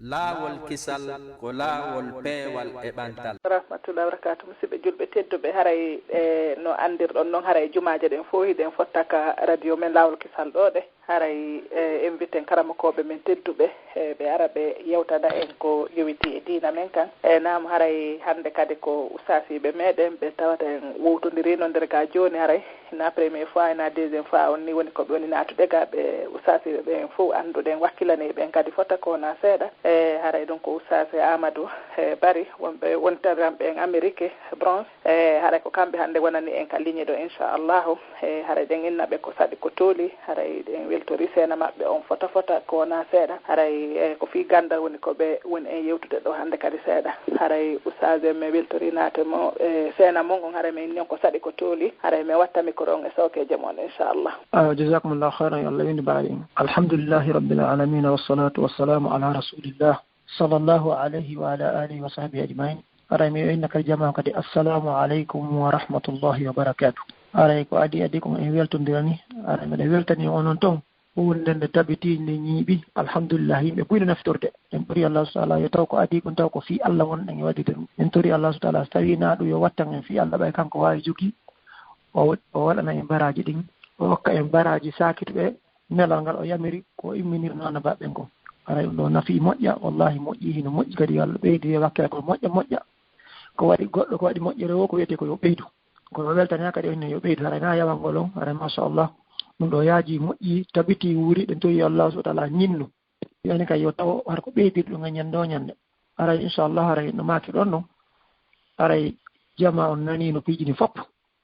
laawol kisal ko laawol peewal e ɓantal. Rahmatullahi wa barakatuh. Musidɓe julɓe tedduɓe haray no andirɗon noon haray jumaaje ɗen fof hiɗen fottaka radio men laawol kisal ɗo ɗe haray inviten karamakoɓe men tedduɓe ɓe ara ɓe yewtada en ko yowiti e diina men kan nam haray hande kadi ko ustasiɓe meɗen ɓe tawata en wowtodirino nder ga joni haray na premiére fois ena deuxiéme fois on ni woni koɓe woni natude ga ɓe ustasiɓe ɓen fof anduɗen wakkilane ɓen kadi fota kona seeɗa haray donc Oustaz Amadou bari wonɓe wontaramɓe en Amérique Bronx haray ko kamɓe hande wonani en ka ligne ɗo Incha'Allah haray ɗen innaɓe ko saɗi ko tooli haray ɗen weltori seena maɓɓe on fota kona seeɗa haray ko Fii Ganndal woni koɓe woni en yewtude ɗo hande kadi seeɗa haray Oustaz mi weltori naate mo seena mon on haray min non ko saɗi ko tooli haray mi watta micro on e sawkeje mon Incha'Allah. Jazakumullahu khairan Allah windi baari alhamdulillahi rabbil alamin wassalatu wassalamu ala rasulillah sallallahu alayhi wa ala alihi wa sahbihi ajma'in. Aray mi innaka jama'a kadi assalamu alaykum wa rahmatullahi wa barakatuh. Aray ko adi ko en weltondirani aray mi weltani onon ton wonde nde tabiti nde ñiiɓi alhamdulillah yimɓe ɓuyno naftorde en ɓuri Allah subhanahu wa ta'ala yo taw ko adi kon taw ko fi Allah won en waɗide ɗum en tori Allah subhanahu wa ta'ala so tawi naɗo yo wattan en fi Allah ɓay kanko wawi jogi o waɗana en baraji ɗin o hokka en baraji sakituɓe nelal ngal o yamiri ko imminirno annabaɓen ko aray ɗum ɗo nafi moƴƴa wallahi moƴƴi hino moƴƴi kadi Allah ɓeydi e wakkila ko moƴƴa ko waɗi goɗɗo ko waɗi moƴƴere o ko wiyete ko yo ɓeydu ko weltani kadi o yo ɓeydu haray na yawangol on haray machallah ɗum ɗo yaaji moƴƴi tabiti wuri ɗen toyi Allah subhanahu wa ta'ala ñinnu yani kay yo taw har ko ɓeydir ɗum e ñande o ñande aray inchallah haray no maaki ɗon ɗon aray jama on nani no piijini fopp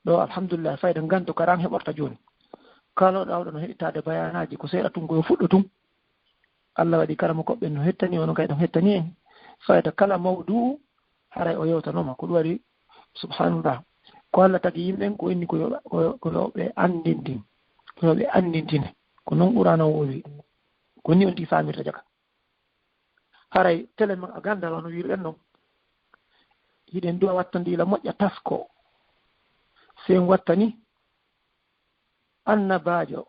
ɗo alhamdulillah fayda ganto karan heɓorta joni kala ɗawɗo no heɗitade bayanaji ko seeɗa tun koyo fuɗɗo tun Allah waɗi karama koɓɓen no hettani ono kay ɗon hettani en fayda kala mawdu haray o yewtanoma ko ɗum waɗi subhanallah ko Allah tagi yimɓen ko inni ko yoɓe andintin yoɓe andintine ko noon ɓurano wowi ko ni on ti famirta jaga haray télé men a Ganndal ono wirɗen noon hiɗen duwa wattandila moƴƴa tasko sen wattani annabajo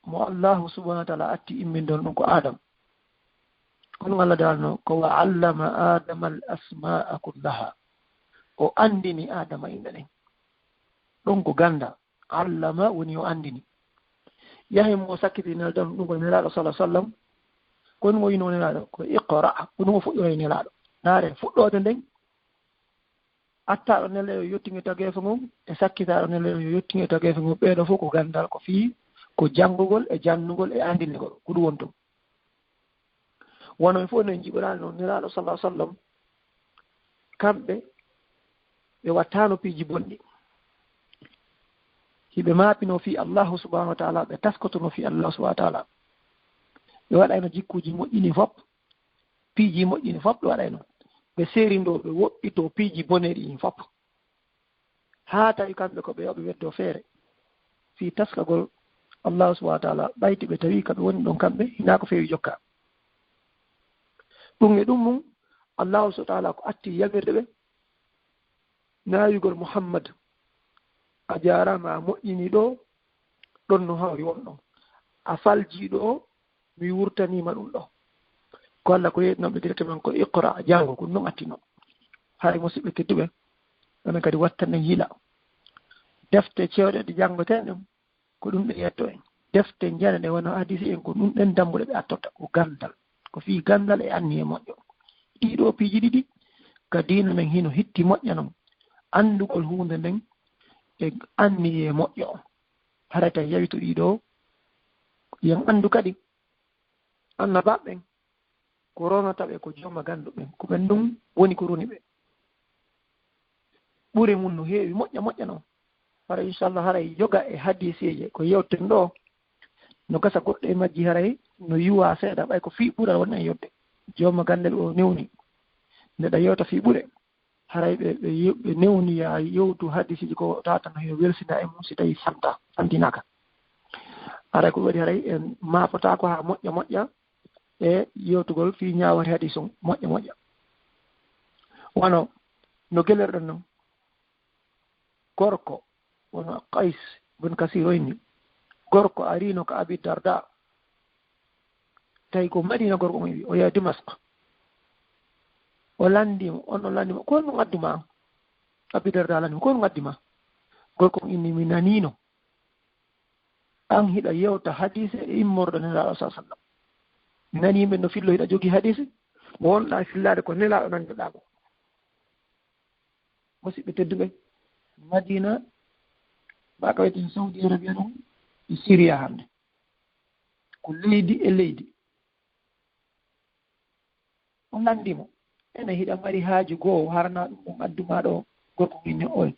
mo Allahu subhanahu wa ta'ala atti immindon ɗum ko Adam kono Allah dalno ko wa allama adama al asma'a kullaha o andini Adama inde ɗen ɗon ko Ganndal allama woni o andini yahe mo sakkitinal ɗon ɗum ko nelaɗo sallallahu alaihi wasallam kono mo yino nelaɗo ko iqra kono mo fuɗɗo e nelaɗo naare fuɗɗode nden attaɗo nele yo yettinge tageefe mum e sakkitaɗo nele yo yettinge tageefe mum ɓeeɗo fof ko Ganndal ko fii ko janngugol e jannugol e andinigol ko ɗum wonton wono en fof no jiɓorani noon nelaɗo sallallahu alaihi wasallam kamɓe ɓe wattano piiji bonɗi hiɓe maapino fi Allahu subhanahu wa ta'ala ɓe taskotono fi Allah subhanahu wa ta'ala ɓe waɗayno jikkuji moƴƴini fof piiji moƴƴini fof ɓe waɗayno ɓe serindo ɓe woɓɓito piiji boneɗi ɗin fof haa tawi kamɓe ko ɓe yoɓe weddo feere fi taskagol Allah subhanahu wa ta'ala ɓayti ɓe tawi kaɓe woni ɗon kamɓe hina ko feewi jokka ɗum e ɗum mum Allah subhanahu wa ta'ala ko atti yamirde ɓe naawigol Muhammad a jarama a moƴƴini ɗo ɗon no hawri won ɗon a falji ɗo mi wurtanima ɗum ɗo ko Allah ko yeytinoɓe directement ko iqra jango ko noon attino hay musidɓe tedduɓe ɗonen kadi wattanen hiila defte cewɗe ɗe jangoten ɗum ko ɗum ɗe yetto en defte jane ɗe wona hadisi en ko ɗum ɗen dambuɗe ɓe attorta ko Ganndal ko Fii Ganndal e anniye moƴƴo ɗiɗo piiji ɗiɗi ka diina men hino hitti moƴƴa noon andugol hunde nden e anniye moƴƴo on harata yawito ɗiɗo yen andu kadi annabaɓen ko ronataɓe ko jooma ganduɓen ko ɓen ɗum woni ko runi ɓe ɓure mum no heewi moƴƴa noon hara inchallah haray joga e hadiseje ko yewten ɗo no gasa goɗɗo e majji haray no yuwa seeɗa ɓay ko fii ɓuura woni en yodde jooma gandel o newni ndeɗa yewta fii ɓure haray ɓe newni ya yewtu hadisiji ko tata no yo welsina e mum si tawi santinaka haray ko waɗi haray en mafotako ha moƴƴa e yewtugol fi ñawati hadis on moƴƴa wono no gelerɗon noon gorko wono Qays bun Kasir oyni gorko arino ko Abi Darda tawi ko Madina gorko o wi o yaha Dimask o landimo on landimo ko no ngadduma Abi Darda landimo ko no ngaddima gorko inni mi nanino an hiɗa yewta hadise e immorɗo nelaɗo sa sallam nani yimɓe no fillo hiɗa jogii hadise mo wonɗa fillade ko nelaɗo nanduɗako musidɓe tedduɓe Madina baka wiyeten Saudi Arabia ɗum e Syria hande ko leydi e leydi o nandimo ene hiɗa mari haaji goo harna ɗum ɗum adduma ɗo gorko minne oy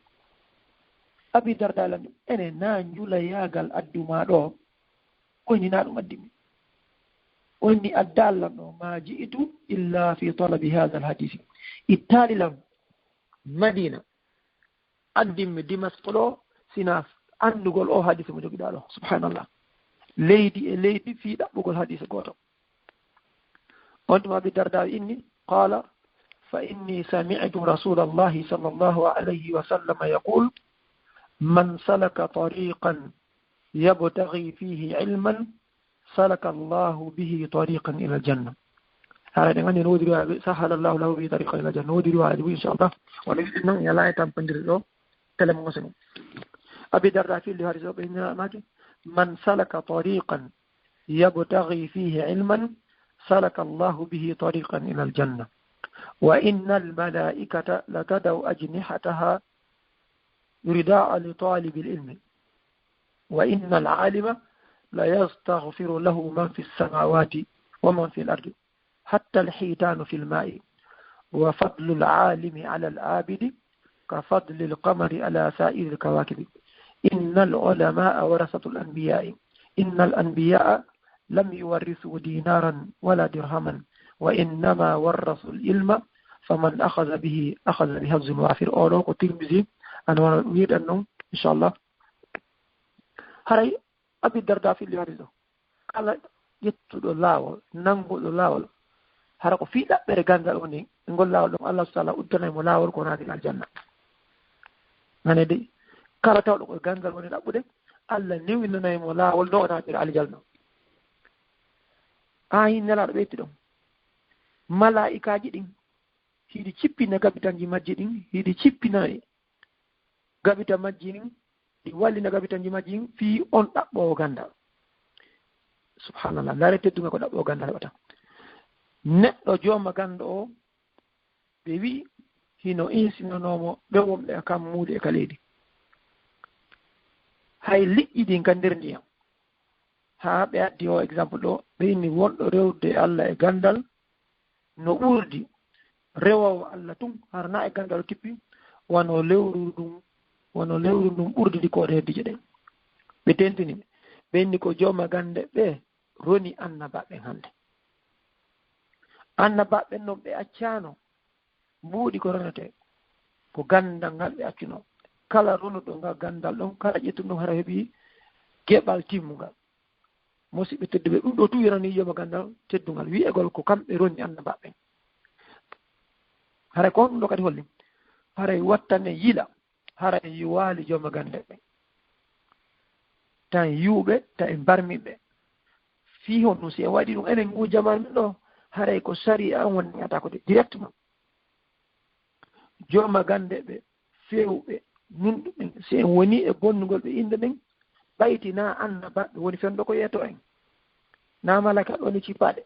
Abi Darda landi ene na njula yagal adduma ɗo oyni na ɗum addimi oyni addallam ɗo ma ji'itu illa fi talabi hada alhadisi ittaali lam Madina addimmi Dimasque ɗo sina andugol o hadise mo jogiɗa ɗo subhanallah leydi e leydi fi ɗaɓɓugol hadise goto on tuma Abi Darda inni qala fa inni sami'tu rasulallahi sallallahu alayhi wa sallam yaqul man salaka tariqan yabtaghi fihi ilman salaka Allahu bihi tariqan ila aljanna hala de ngani nodiri wa sahala Allahu lahu bihi tariqan ila aljanna nodiri wa inshallah wala nan yala tampandiri do tele mo senu Abi Darda fi hadith o bayna maki man salaka tariqan yabtaghi fihi ilman salaka Allahu bihi tariqan ila aljanna wa innal malaikata latadau ajnihataha رداء لطالب العلم وإن العالم لا يستغفر له من في السماوات ومن في الأرض حتى الحيتان في الماء وفضل العالم على العابد كفضل القمر على سائر الكواكب إن العلماء ورثة الأنبياء إن الأنبياء لم يورثوا دينارا ولا درهما وإنما ورثوا العلم فمن أخذ به أخذ بحظ وافر أولوك وتلمزي أنا أريد أنه إن شاء الله هاي أبي الدرداء في اللي هاريزو قال يتدو لاول ننقل لاول هاركو في لا برغانزال وني نقول لاول الله تعالى أدنى ملاول كوناتي الجنة أنا دي kala tawɗo koye ganndal woni ɗaɓɓude Allah newinanaymo laawol no naatira aljanna hin nelaaɗo ɓeyti ɗon malaa'ikaaji ɗin hiɗi cippina gabitanji majji ɗin hiɗi cippina gabita majji ɗin ɗi wallina gabitanji majji ɗin fii on ɗaɓɓowo ganndal subhanallah ndaare teddunga ko ɗaɓɓowo ganndal heɓata neɗɗo jooma gannda o ɓe wi'i hino insinanomo ɓe wonɓe kam muude e ka leydi hay liƴƴi ɗin ka nder ndiyam haa ɓe addi o exemple ɗo ɓe inni wonɗo rewde Allah e ganndal no ɓurdi rewowo Allah tun harna e ganndal kippi wono lewru ndum ɓurdi ɗi koɗe heddije ɗen ɓe tentini ɓe inni ko jooma gannde ɓe roni annabaɓen hannde annabaɓen noon ɓe accano mbuuɗi ko ronete ko ganndal ngal ɓe accuno kala ronuɗo ngal ganndal ɗon kala ƴettuɗo ɗum hara heeɓi geɓal timmugal musidɓe tedduɓe ɗum ɗo tu yonani jooma ganndal teddungal wi'egol ko kamɓe ronni annabaɓen haray ko ɗum ɗo kadi holli haray wattane yila haray yuwaali jooma gannde ɓe tan yuuɓe ta e mbarmiɓe fii hon ɗum si en waɗi ɗum enen ngu jamanu men ɗo haray ko sari an woni ata ko directement jooma gannde ɓe fewɓe nunɗuɓen si en woni e bonnugol ɓe inde ɓen ɓayti na annabaɓe woni fenɗo ko yeeto en na malaka ɗoni cippaɗe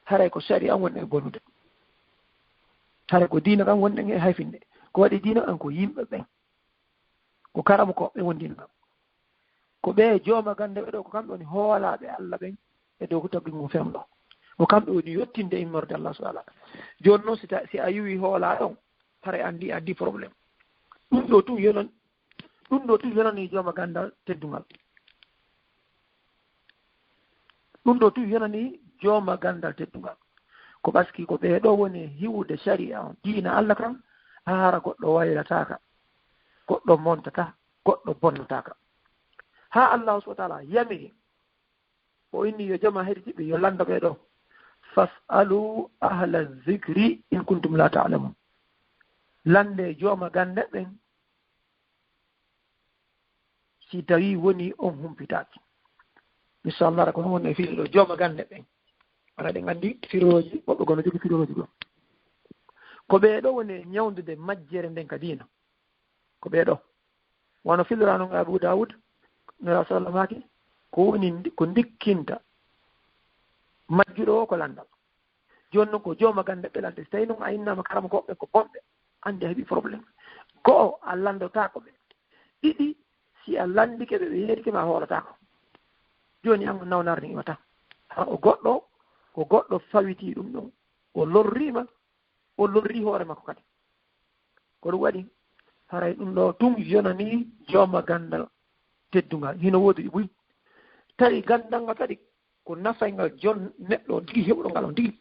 haray ko sari an woni e bonnude haray ko diina kan wonɗen e hayfinde ko waɗi diina kan ko yimɓe ɓen ko karama koɓe woni diina kan ko ɓe jooma gannde ɓe ɗo ko kamɓe woni hoolaɓe Allah ɓen e dow ko taggi mum femɗo ko kamɓe woni yottinde immorde Allah subhanahu wa ta'ala joni noon si a yiwi hoola ɗon haray andi probléme ɗum ɗo tu yonani jooma ganndal teddungal ɗum ɗo tu yonani jooma ganndal teddungal ko ɓaski ko ɓe ɗo woni hiwde sharia on diina Allah kan haara goɗɗo waylataka goɗɗo montata goɗɗo bonnataka ha Allah subhanahu wa ta'ala yamiri o inni yo jama heɗitiɓe yo landa ɓe ɗo fas'alu ahla zicri in kuntum la ta'lamun lande jooma gannde ɓen si tawi woni on humpitaki inchallah ra ko non woni e fiiɗe ɗo jooma gannde ɓen wona ɗen anndi firoji woɓɓe gono jogi firoji ɗo ko ɓeeɗo woni ñawdude majjere nden ka diina ko ɓeeɗo wono filorano Abu Dawud no sallamaki ko woni ko dikkinta majjuɗo o ko landal joni noon ko jooma gande ɓelande so tawi noon a innama karama koɓɓe ko bonɓe andi a heeɓi probléme go'o a landotako ɓe ɗiɗi si a landike ɓe ɓe yeerike ma hoolatako joni an nawnarni iwata o goɗɗo ko goɗɗo fawiti ɗum ɗon o lorrima o lorri hoore makko kadi ko ɗum waɗi haray ɗum ɗo tum yonani jooma gandal teddungal hino woodi ɗi ɓuyi tawi gandal ngal kadi ko nafaygal jon neɗɗo o tigi heɓuɗo ngal on tigi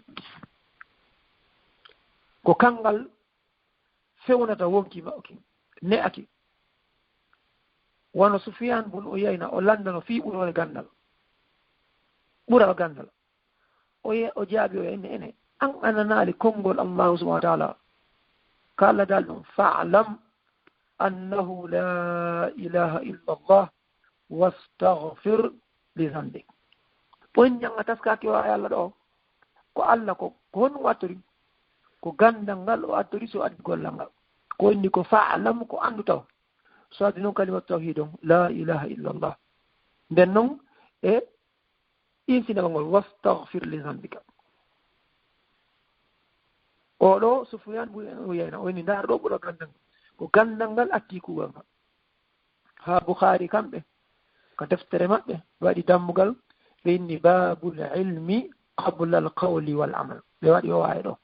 ko kangal fewnata wonkima oki ne'aki wono Sufyan bun Uyayna o landano fii ɓurole gandal ɓural gandal o jaabi o ene an ananaali konngol allahu subhanahu wa taala ka Allah dal ɗum fa'lam annahu la ilaha illa allah wastaghfir li dhanbik on janga taskaki o Allah ɗo ko Allah ko honɗum wattori ko gandal ngal o attori so addi gollal ngal ko inni ko fa'lam ko andu taw so addi noon kalimatu tawhid on la ilaha illa allah nden noon e insinama ngol wastaghfir li dhanbika oɗo Sufyan bun Uyayna o inni ndaar ɗo ɓuura gandal ko gandal ngal atti kuugal ngal ha Bukhari kamɓe ko deftere maɓɓe waɗi dammugal ɓe inni babul ilmi qabla al qawli wal amal ɓe waɗi o wawi ɗo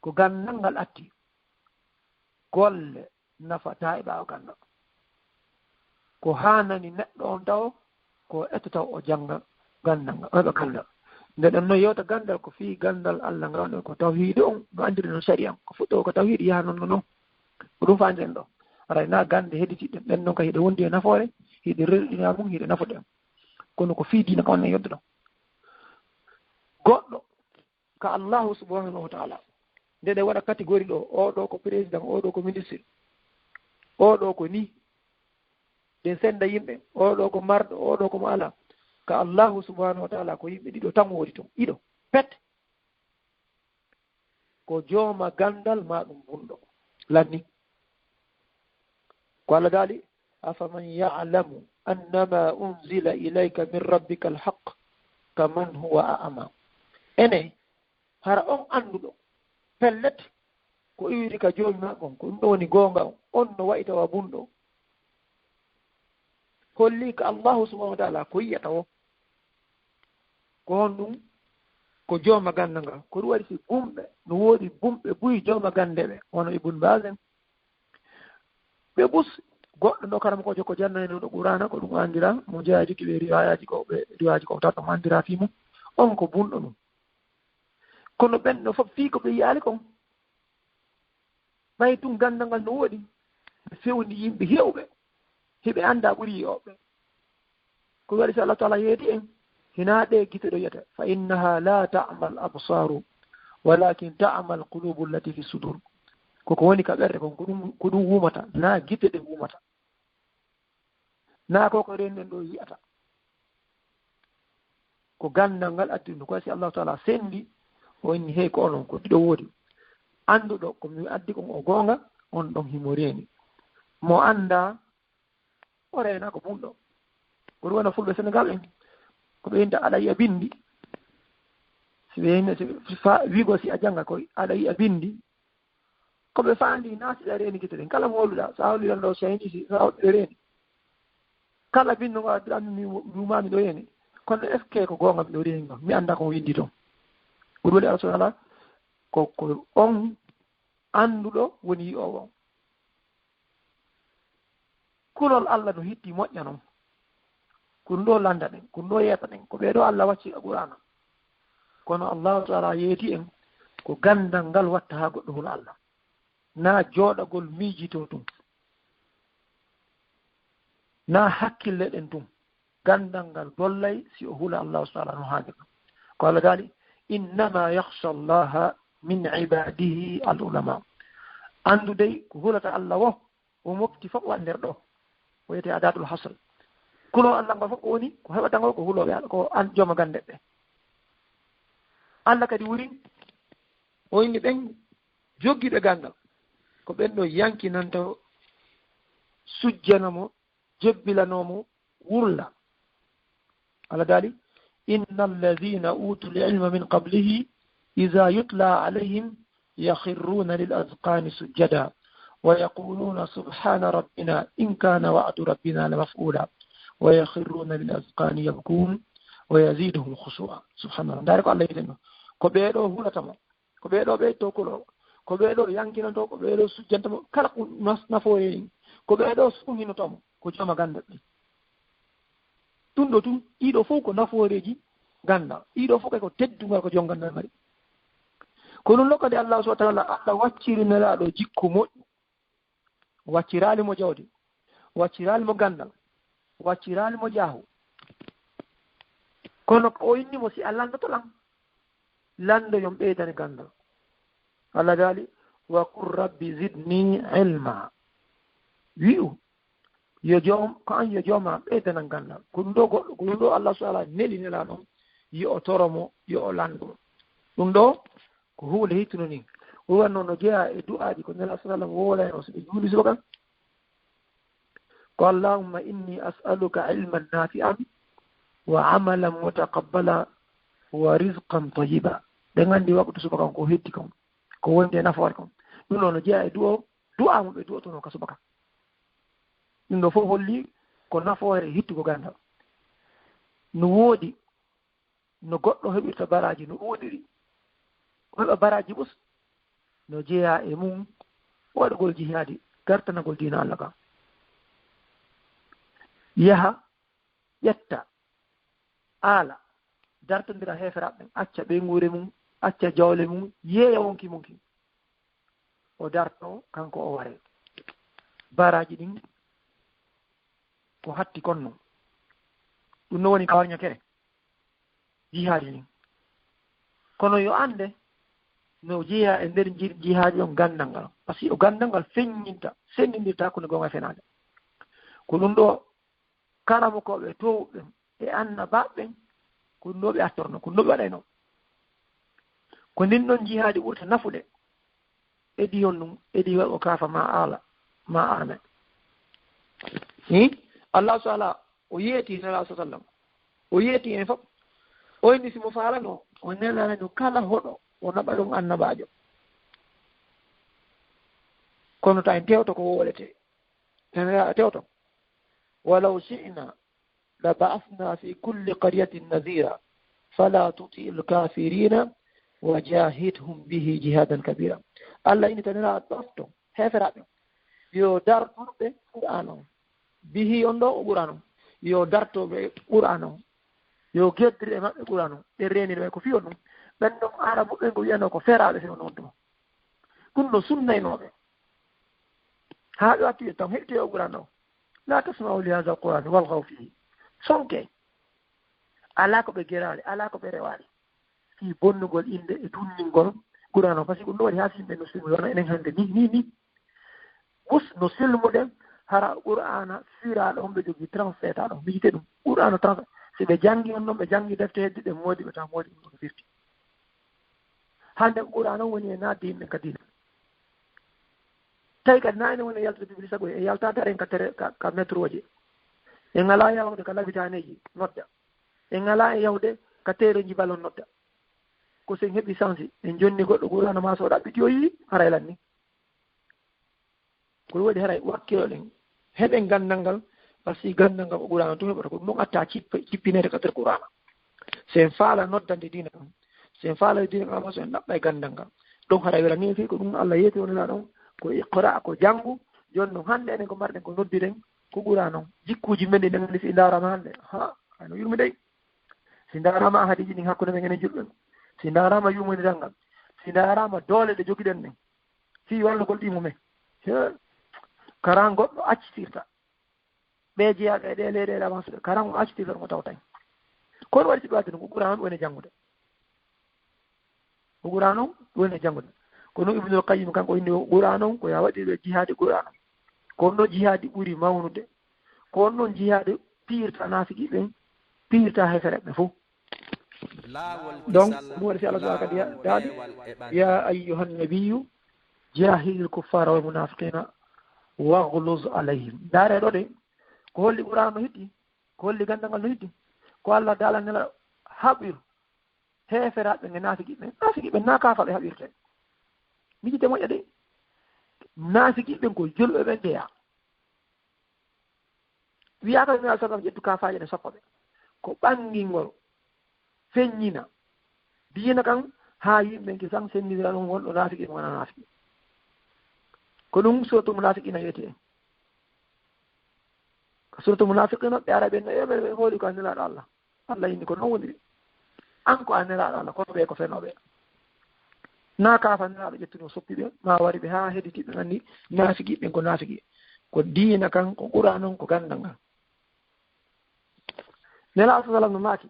ko gandal ngal atti golle nafata e ɓaawo gandal ko hanani neɗɗo on taw ko etto taw o janga gandal ngal o heɓa gandal nde ɗon noon yewta gandal ko fii gandal Allah ngal ɗo ko tawhiide on no andiri no sharia ko fuɗɗo ko tawhiide yaha noon noon ko ɗum faandiren ɗo aray na gande hedditiɗen ɓen noon ka hiɗe wondi e nafoore hiɗe rerɗina mum hiɗe nafoɗen kono ko fii diina ka onne yodde ɗo goɗɗo ka Allahu subhanahu wa taala nde ɗe waɗa catégorie ɗo oɗo ko président oɗo ko ministre oɗo ko ni ɗen senda yimɓe oɗo ko marɗo oɗo komo ala ka Allahu subhanahu wa taala ko yimɓe ɗiɗo tan woodi toon ɗiɗo pet ko jooma gandal ma ɗum bunɗo lanni ko Allah daali afaman ya'lamu annama unzila ilayka min rabbika alhaq kaman huwa a'ma ene hara on anduɗo pellet ko iwiri ka joomi ma on ko ɗum ɗo woni goonga on no wayi tawa bunɗo holli ka Allahu subhanahu wa taala ko yiyata o ko hon ɗum ko jooma ganda nga ko ɗum waɗi si bumɓe no woodi bumɓe buyi jooma gande ɓe wono Ibn Baz en ɓe ɓus goɗɗo ɗo karama ko jokko jannani ɗo Qur'ana ko ɗum andira mo jeeyaji kiɓe riwayaji ko ɓe riwayaji ko tawta mo andira fi mum on ko bunɗo ɗum kono ɓenɗo fof fii ko ɓe yiyaali kon ɓay tum gandal ngal no woodi ɓe fewni yimɓe hewɓe heɓe annda ɓuri yiyoɓe ko waɗi so Allah taala yeedi en hina ɗe gite ɗo yiyata fa innaha la ta'mal absaru walakin ta'mal qulubu allati fi sudur koko woni ka ɓerde kon ko ɗum wumata na gite ɗe wumata na koko rennden ɗo yiyata ko gandal ngal addi ɗum ko waɗi si Allah taala sendi o inni hey ko onon ko ɗiɗo woodi annduɗo komi addi kon o goonga on ɗon himo reeni mo annda o reena ko bunɗo ko ɗum wona fulɓe Sénégal en ko ɓe yinta aɗa yiya bindi si ɓe yinne wiigo si a jannga koy aɗa yiya bindi ko ɓe faandi naasiɗa reeni gite ɗen kala mo holuɗa so a holiran ɗo Chinese so a hoɗɗe reeni kala binndo ngo addiranmi mi wumami ɗo yeni kono est ce que ko goonga mi ɗo reeni ngo mi annda ko windi toon ko ɗum waɗi Allah subhanahu wa taala ko on annduɗo woni yi'owo on kulol Allah no hitti moƴƴa noon ko ɗum ɗo landa ɗen ko ɗum ɗo yeeta ɗen ko ɓeeɗo Allah wacci Qur'ana kono Allahu taala yeeti en ko gandal ngal watta ha goɗɗo hula Allah na jooɗagol miijito tum na hakkille ɗen tum gandal ngal dollay si o hula Allahu taala no haade ɗum ko Allah daali innama yakhsha allaha min ibadihi al ulama andude ko hulata Allah o mofti fof wat nder ɗo o wiyete adatul hasr kulo Allah ngal fof woni ko heɓata ngo ko huloɓe Allah ko an jooma gande ɓe Allah kadi wuri o inni ɓen joggiɓe gandal ko ɓen ɗo yankinanta sujjanamo jebbilanomo wurla ala dali inna alladhina utul ilma min qablihi idha yutla alayhim yakhirruna lil azqani sujjada ويقولون سبحان ربنا إن كان وعد ربنا لمفعولا ويخرون للأذقان يبكون ويزيدهم خشوعا سبحان الله دارك الله يدنا كبيرو هولا تما كبيرو بيتو كلو كبيرو يانكينا تو كبيرو سجنتم كلا نفوي كبيرو سكومينو تام كجما غاندل tundo tum ido fof ko naforeji ganda ido fof ko teddugal ko jongandal mari kono lokade Allah subhanahu wa ta'ala Allah waccirinaɗo jikku moƴƴu waccirali mo jawdi waccirali mo gandal waccirali mo jaahu kono ko o innimo si a landoto lan lando yom ɓeydani gandal Allah dali wa qur rabbi zidni ilma wi'u yo joom ko an yo jooma ɓeydanan gandal ko ɗum ɗo goɗɗo ko ɗum ɗo Allah subhanahu wa ta'ala neli nela ɗon yo o toromo yo o landu ɗum ɗo ko huule hittuno ni wanno no jeeya e du'aaji ko nela sallam woolano so ɓe juuli suba kan ko allahumma inni as'aluka ilman nafi'an wa amalan mutaqabbala wa rizqan tayyiba ɓe nganndi waɓude suba kan ko heddi kam ko wonde nafoore kam ɗum ɗo no jeeya e du'a mo ɓe du'otono ka suba kan ɗum ɗo fof holli ko nafoore hittugo gandal no woodi no goɗɗo heɓirta baraji no ɗuuɗiri heɓa baraji ɓus no jeeya e mum waɗugol jihaadi gartanagol diina Allah kam yaha ƴetta aala dartondira heferaɓe ɓen acca ɓeyngure mum acca jawle mum yeeya wonki mum kin o darto kanko o ware baraji ɗin ko hatti konno ɗum no woni kawarña kere jihaadi ɗin kono yo ande no jeeya e nder jihaaji on gandal ngal par ce que o gandal ngal feññinta senndindirta ko ne gonga fenade ko ɗum ɗo karamo koɓe towɓe e annabaɓe ko ɗum ɗo ɓe attorno ko ɗum ɗo ɓe waɗayno ko ndin ɗon jihaadi ɓurta nafude edi on ɗum edi waɗo kaafa ma ala ma amen Allah subhanahu o yeeti nela sa sallam o yeeti en fof o inni simo faalano o nelanaɗo kala hoɗo o naɓa ɗum annabajo kono ta en tewto ko wolete en tewto walaw shi'na la ba'athna fi kulli qaryatin nadhira fala tuti al-kafirina wa jahidhum bihi jihadan kabira Allah ini tanira ɗofto heferaɓe yo dartoɓe qur'an on bihi on ɗo o qur'an on yo dartoɓe qur'an on yo geddiri e maɓɓe qur'an on ɓe reninoɓe ko fiyo ɗum ɓen ɗon arabu ɓen ko wiyano ko feraɓe few noon ɗum ɗum ɗo sunnaynoɓe haa ɓe wattuye taw heɓtoye o qur'an o la tasma'u li hadha al-qur'an walghaw fihi sonke ala ko ɓe gerali ala ko ɓe rewali fi bonnugol inde e tunningol qur'an o par ce que ɗum ɗo waɗi haa simɓe no silmu wona enen hannde ni ɓus no silmuɗen hara qur'ana firaɗo on ɓe jogii transfert ɗo mijite ɗum qur'ana transfert si ɓe janngi on noon ɓe janngi defte heddi ɗe moodi ɓe taw moodi ɗum ɗo firti hande qur'an on woni e naatde yimɓe kadi tawi kadi naane woni e yaltude bibli sago e yaltade aren ka métro oji e ngala yawde ka labitaneji nodda e ngala e yawde ka teeroji ballon nodda ko sen heɓi sansi en jonni goɗɗo qur'ana ma so ɗaɓɓiti o yii haray lan ni ko waɗi haray wakkiloɗen heɓen gandal ngal par ce que gandal ngal ko qur'ana tum heɓata ko ɗum ɗon atta cippinede ka nder qur'ana sen faala noddande diina kam sen faala diina kam ma so en ɗaɓɓa e gandal ngal ɗon haray wela ni fi ko ɗum Allah yeeti wonela ɗon ko iqra ko janngu joni noon hannde enen ko mbarɗen ko noddiren ko ɓura noon jikkuuji men ɗi ɗen si ndaarama hannde hayno yurmi dey si ndaarama hadiji ɗin hakkude men enen julɓen si ndaarama yumodiral ngal si ndaarama doole ɗe jogiɗen ɗen fii wallugol ɗi mumen karan goɗɗo accitirta ɓe jeyaɓe e ɗe leyɗele avance ɗe karan o accitirta ɗum o tawtay kono waɗi si ɓe wadde ɗum ko ɓura noon woni janngude ko ɓura noon woni janngude kono Ibnul Qayyim kanko inni qur'an on ko ya waɗiɓe jihaadi qur'an ko no jihaadi ɓuri mawnude ko noon jihaadi piirta naafiki ɓen piirta hefere ɓe fof donc ɗum waɗi si Allah subahana kadi daaɗi ya ayyuha nnabiyu jahidil kuffara wal munafiqina waglus alayhim daare ɗo de ko holli qur'an no heddi ko holli gandal ngal no heddi ko Allah daala nela haɓir heeferaɓe nge naafigiɓe na kafaɓe haɓirte mijite moƴƴa de naafigiɓe ko julɓe ɓe ndeya wiyaka mi alai sallam ƴettu kafaje ɗe sappo ɓe ko ɓangingol feññina dina kan ha yimɓe ki san sennidira ɗum wonɗo naafiki ɗum wona naafiki ko ɗum suratul munafiqina wiyete ko suratul munafiqina ɓe ara ɓe no ɓe hooli ko annelaɗo Allah Allah yinni ko noon woniri an ko annelaɗo Allah kono ɓe ko fenoɓe na kafa annelaɗo ƴettuno soppi ɓe ma wari ɓe ha heɗitiɓe anndi naafikiɓe ko naafiki ko diina kan ko ɓura noon ko gandal ngal nelaɗo sa sallam no maaki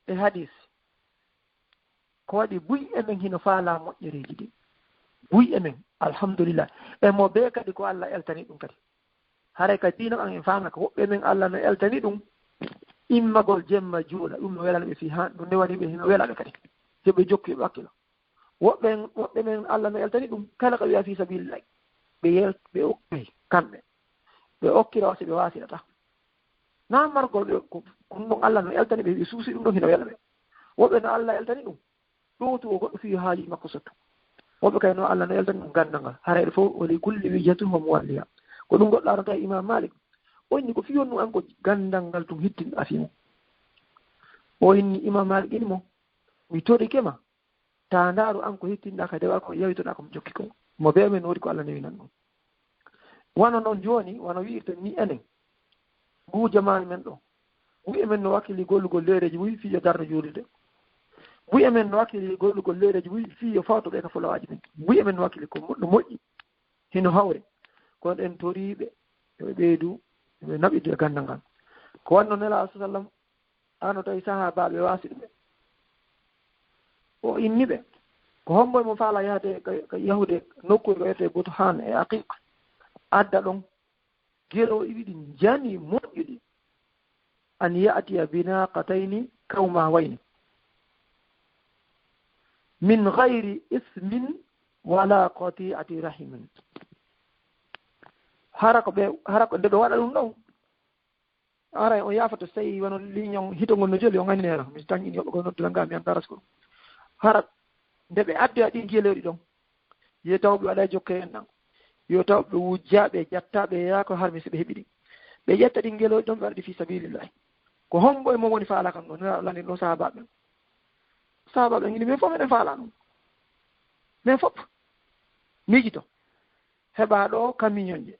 e hadis ko waɗi buy emen hino faala moƴƴereji ɗi buy emen alhamdulillah e mo be kadi ko Allah eltani ɗum kadi haray ka diina an en faama ko woɓɓe men Allah no eltani ɗum immagol jemma juuɗa ɗum no welana ɓe fi han ɗum nde waɗi ɓe hino welaɓe kadi soɓe jokki ɓe hakkilo woɓɓe men Allah no eltani ɗum kala ko wiya fi sabilillah ɓe okki kamɓe ɓe okkira so ɓe wasirata na margol ɓe ko ɗum Allah no eltani ɓe ɓe suusi ɗum ɗon hino wela ɓe woɓɓe no Allah eltani ɗum ɗowtu o goɗɗo fi haaji makko sotto woɓɓe kay no Allah no eltani ɗum gandal ngal harayɗo fof woli kulli wijatu homo walliya ko ɗum goɗɗo arata imam Malik o inni ko fiyonnu an ko gandal ngal tum hittin afimo o inni imam Malik ini mo mi toɗikema ta ndaaru an ko hittinɗa ka dewa ko yawitoɗa komo jokki ko mo be men woodi ko Allah newinan ɗum wano noon joni wano wiirten ni enen ngu jamanu men ɗo buy emen no wakkili gollugol leereji buy fiyo darno juulide buy emen no wakkili gollugol leereji buy fiyo fawto ɓe ka fulawaji men buy emen no wakkili ko no moƴƴi hino hawre kono en toriɓe yoɓe ɓeydu ɓe naɓidu e gandal ngal ko wanno nela sa sallam ano tawi sahabaɓe wasi ɗuɓe o inni ɓe ko homboye mo faala yahde ko yahude nokkude ko wiyete boto han e aqiqa adda ɗon gelo iwiɗi jani moƴƴuɗi an ya'tiya binaqatayni kawma wayni min gayri ismin wala qati'ati rahimin hara ko nde ɗo waɗa ɗum ɗon ara o yafata so tawi wono liñon hitogol no joli o gandinera mi tañini yoɓe ko noddula nga mi andaras ko ɗum hara nde ɓe addi a ɗi geloɗi ɗon yo taw ɓe waɗa jokke en ɗan yo taw ɓe wujja ɓe ƴatta ɓe yaako harmi so ɓe heɓi ɗi ɓe ƴetta ɗi geloɗi ɗon ɓe waɗa ɗi fi sabilillahi ko hombo e mo woni faala kam ɗo nera lani ɗo sahabaɓe gini min fof meɗen faala ɗum min fof miijito heɓa ɗo camion je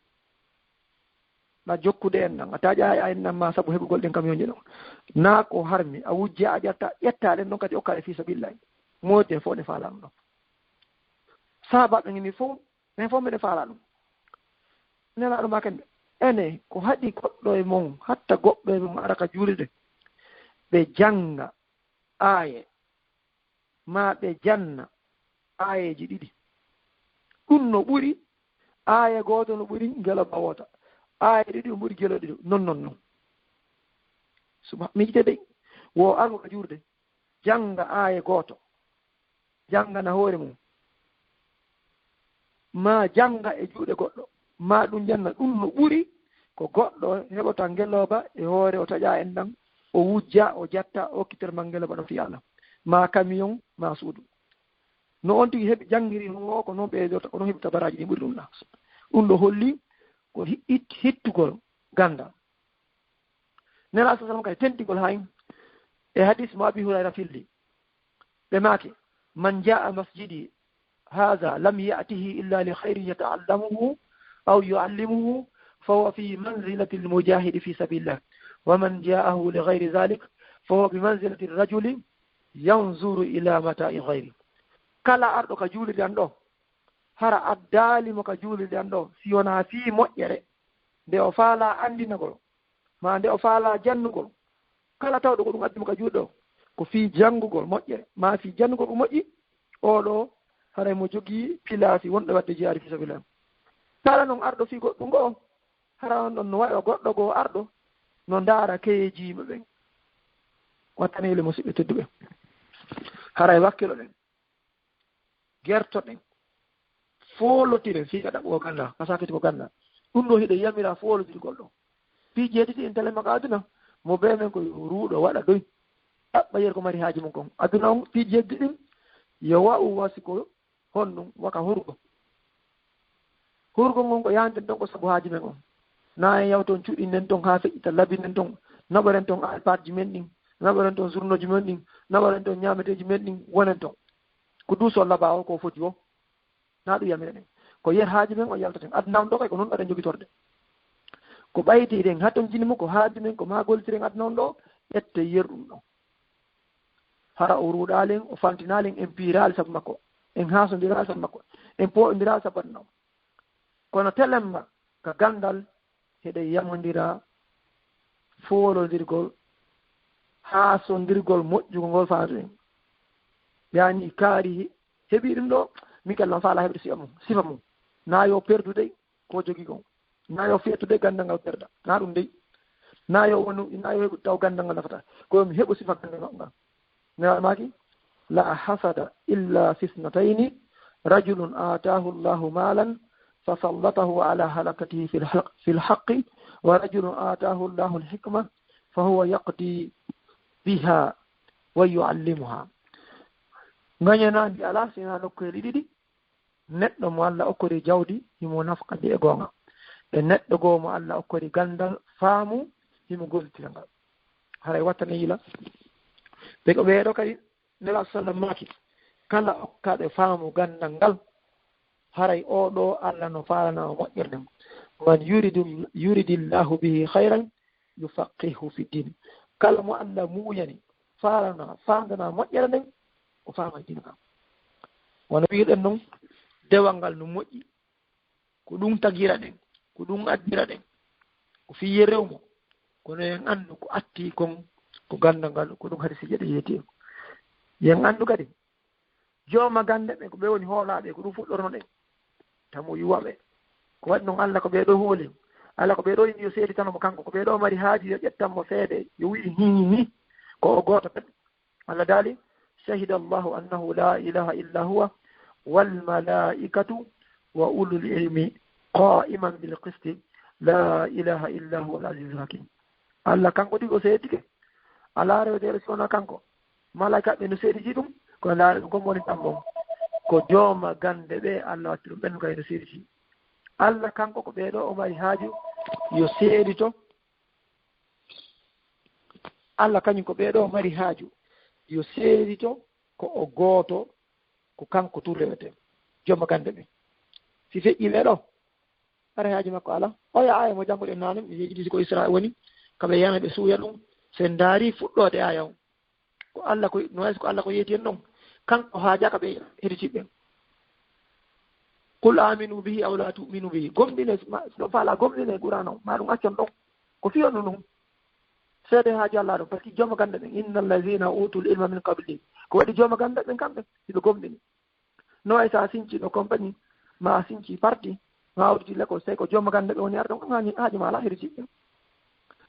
ma jokkude en ɗan a taƴa a en ɗan ma saabu heɓugol ɗen camion je ɗon na ko harmi a wujja a ƴatta ƴettaɗen ɗon kadi okkaɗe fi sabilillahi moƴƴen fof ɗe faala ɗum ɗon sahabaɓe gini fof min fof meɗen faala ɗum nelaɗo ma ken ene ko haɗi goɗɗo e mon hatta goɓɓo e mon araka juulide ɓe janga aaye ma ɓe janna aayeji ɗiɗi ɗum no ɓuri aaye gooto no ɓuri ngelo bawota aaye ɗiɗi no ɓuri gelo ɗiɗi non suba mi jite ɓey wo argo ko juurde janga aaye gooto jangana hoore mum ma janga e juuɗe goɗɗo ma ɗum janna ɗum no ɓuri ko goɗɗo heɓota ngeloba e hoore o taƴa en ɗan o wujja o jatta o kitterma ngeloba ɗo fi Allah ma camion ma suudu no on tigi heɓi janngiri o ko noon ɓeydota ko noon heɓi tabaraji ɗi ɓuri ɗum ɗa ɗum ɗo holli ko hittugol gandal nela sa sallam kadi tentigol hay e hadis mo Abi Hurayra filli ɓe maake man jaa masjidi هذا لم يأته إلا لخير يتعلمه أو يعلمه فهو في منزلة المجاهد في سبيل الله ومن جاءه لغير ذلك فهو بمنزلة الرجل ينظر إلى متاع غيره كلا أرض كجول لأنه هرا أدالي مكجول لأنه سيونا في مؤيرة دي أفالا عندي نقول ما دي أفالا جنقول كلا تاو دقول مقدم كجول كفي جنقول مؤيرة ما في جنقول مؤيرة أولو haray mo jogii pilasi wonɗo wadde jiyaari fi sabilillah kala noon arɗo fi goɗɗo ngoo hara on ɗon no waɗa goɗɗo goo arɗo no ndaara keyejiima ɓen wattanele musidɓe tedduɓe haray wakkilo ɗen gertoɗen foolotiren fiiga ɗaɓɓo ko gandal kasakiti ko gandal ɗum ɗo hiɗe yamira foolotirgol ɗo fii jeeɗiɗi en tele maka aduna mo be men ko ruuɗo waɗa doy ɗaɓɓa yer ko mari haaji mum kon aduna on fii jeddi ɗin yo wa'u wasi ko honɗum waka hurgo ngon ko yanten ton ko sabu haaji men on na en yaw toon cuɗinnen ton haa feƴƴita labinen ton naɓoren ton alpatji men ɗin naɓoren ton journoji men ɗin naɓoren ton ñameteji men ɗin wonen ton ko duuso laba o ko foti o na ɗum yamira ɗen ko yer haaji men o yaltaten adunam ɗo kay ko noon ɗaɗen jogitorde ko ɓaytiɗen hatton jini mum ko haaji men ko ma goltiren aduna on ɗo ƴette yer ɗum ɗon hara o ruuɗalen o fantinalen en piirali sabu makko en haasondirali sabu makko en poɗodira sabu aduna o kono telemma ka gandal heɗe yamodira foolodirgol haasondirgol moƴƴugo ngol faatu en yani kaari heɓi ɗum ɗo min kallan faala heɓde sifa mum na yo perdude ko jogii kon na yo fettude gandal ngal perda na ɗum dey na yo heɓu taw gandal ngal nafata komi heɓu sifa gandal ngal newamaki la hasada illa fisnatayni rajulun atahu llahu malan fasallatahu ala halakatihi fi lhaqqi wa rajulun atahu llahu lhikma fahuwa yaqdi biha wa yuallimuha gañanandi ala sina nokkoyeli ɗiɗi neɗɗo mo Allah okkori jawdi himo nafqadi e goonga e neɗɗo goo mo Allah okkori gandal faamu himo gollitira ngal haray wattane yila ɓe ko ɓeeɗo kadi nela sallam maki kala okkaɗe faamu gandal ngal haray oɗo Allah no faalana o moƴƴirde man yuridillahu bihi hayran yufaqihu fi din kala mo Allah muuyani faalana faandana moƴƴere nden o faama dina kam wono wiiɗen noon dewal ngal no moƴƴi ko ɗum tagira ɗen ko ɗum addira ɗen ko fiye rewmo kono en anndu ko atti kon ko gandal ngal ko ɗum hadi si jeɗe yeeti en yen anndu kadi jooma gande ɓe ko ɓe woni hoolaɓe ko ɗum fuɗɗorno ɗen tamo yuwaɓe ko waɗi noon Allah ko ɓeeɗo hooli Allah ko ɓeeɗo yimɓe yo seedi tan mo kanko ko ɓeeɗo mari haaji yo ƴettanmo seede yo wi'i hi ko o gooto kadi Allah daali shahida allahu annahu la ilaha illa huwa walmalaikatu wa ulul ilmi qa'iman bil qisti la ilaha illa huwa al azizul hakim Allah kanko ɗi o seedike ala rewdere sona kanko malaika ɓe no seediji ɗum kono laare ɗum kom woni ɗamɓon ko jooma gande ɓe Allah watti ɗum ɓennu kay no seediji Allah kanko ko ɓeeɗo o mari haaju yo seedito Allah kañum ko ɓeeɗo o mari haaju yo seedito ko o gooto ko kanko tu rewete jooma gande ɓe si feƴƴi ɓe ɗo ara haaji makko ala oya aya mo jannguɗen naane mi yeeƴiɗiti ko Isra woni kaɓe yana ɓe suuya ɗum sen daari fuɗɗode aya o ko Allah ko no wayso ko Allah ko yeeti en ɗon kanko haajaka ɓe heditiɓɓe qul aminu bihi aw la tu'minu bihi gomɗine no faala gomɗine qur'an o ma ɗum accon ɗon ko fiyonno ɗum seede haaji Allah ɗon par ce que jooma gande ɓen inna allazina utul ilma min qabli ko waɗi jooma gande ɓen kamɓe siɓe gomɗini no way sa sinci ɗo compagnie ma sinci parti ma awditi l'école so tawi ko jooma gande ɓe woni ar ɗon haaji ma ala heditiɓɓe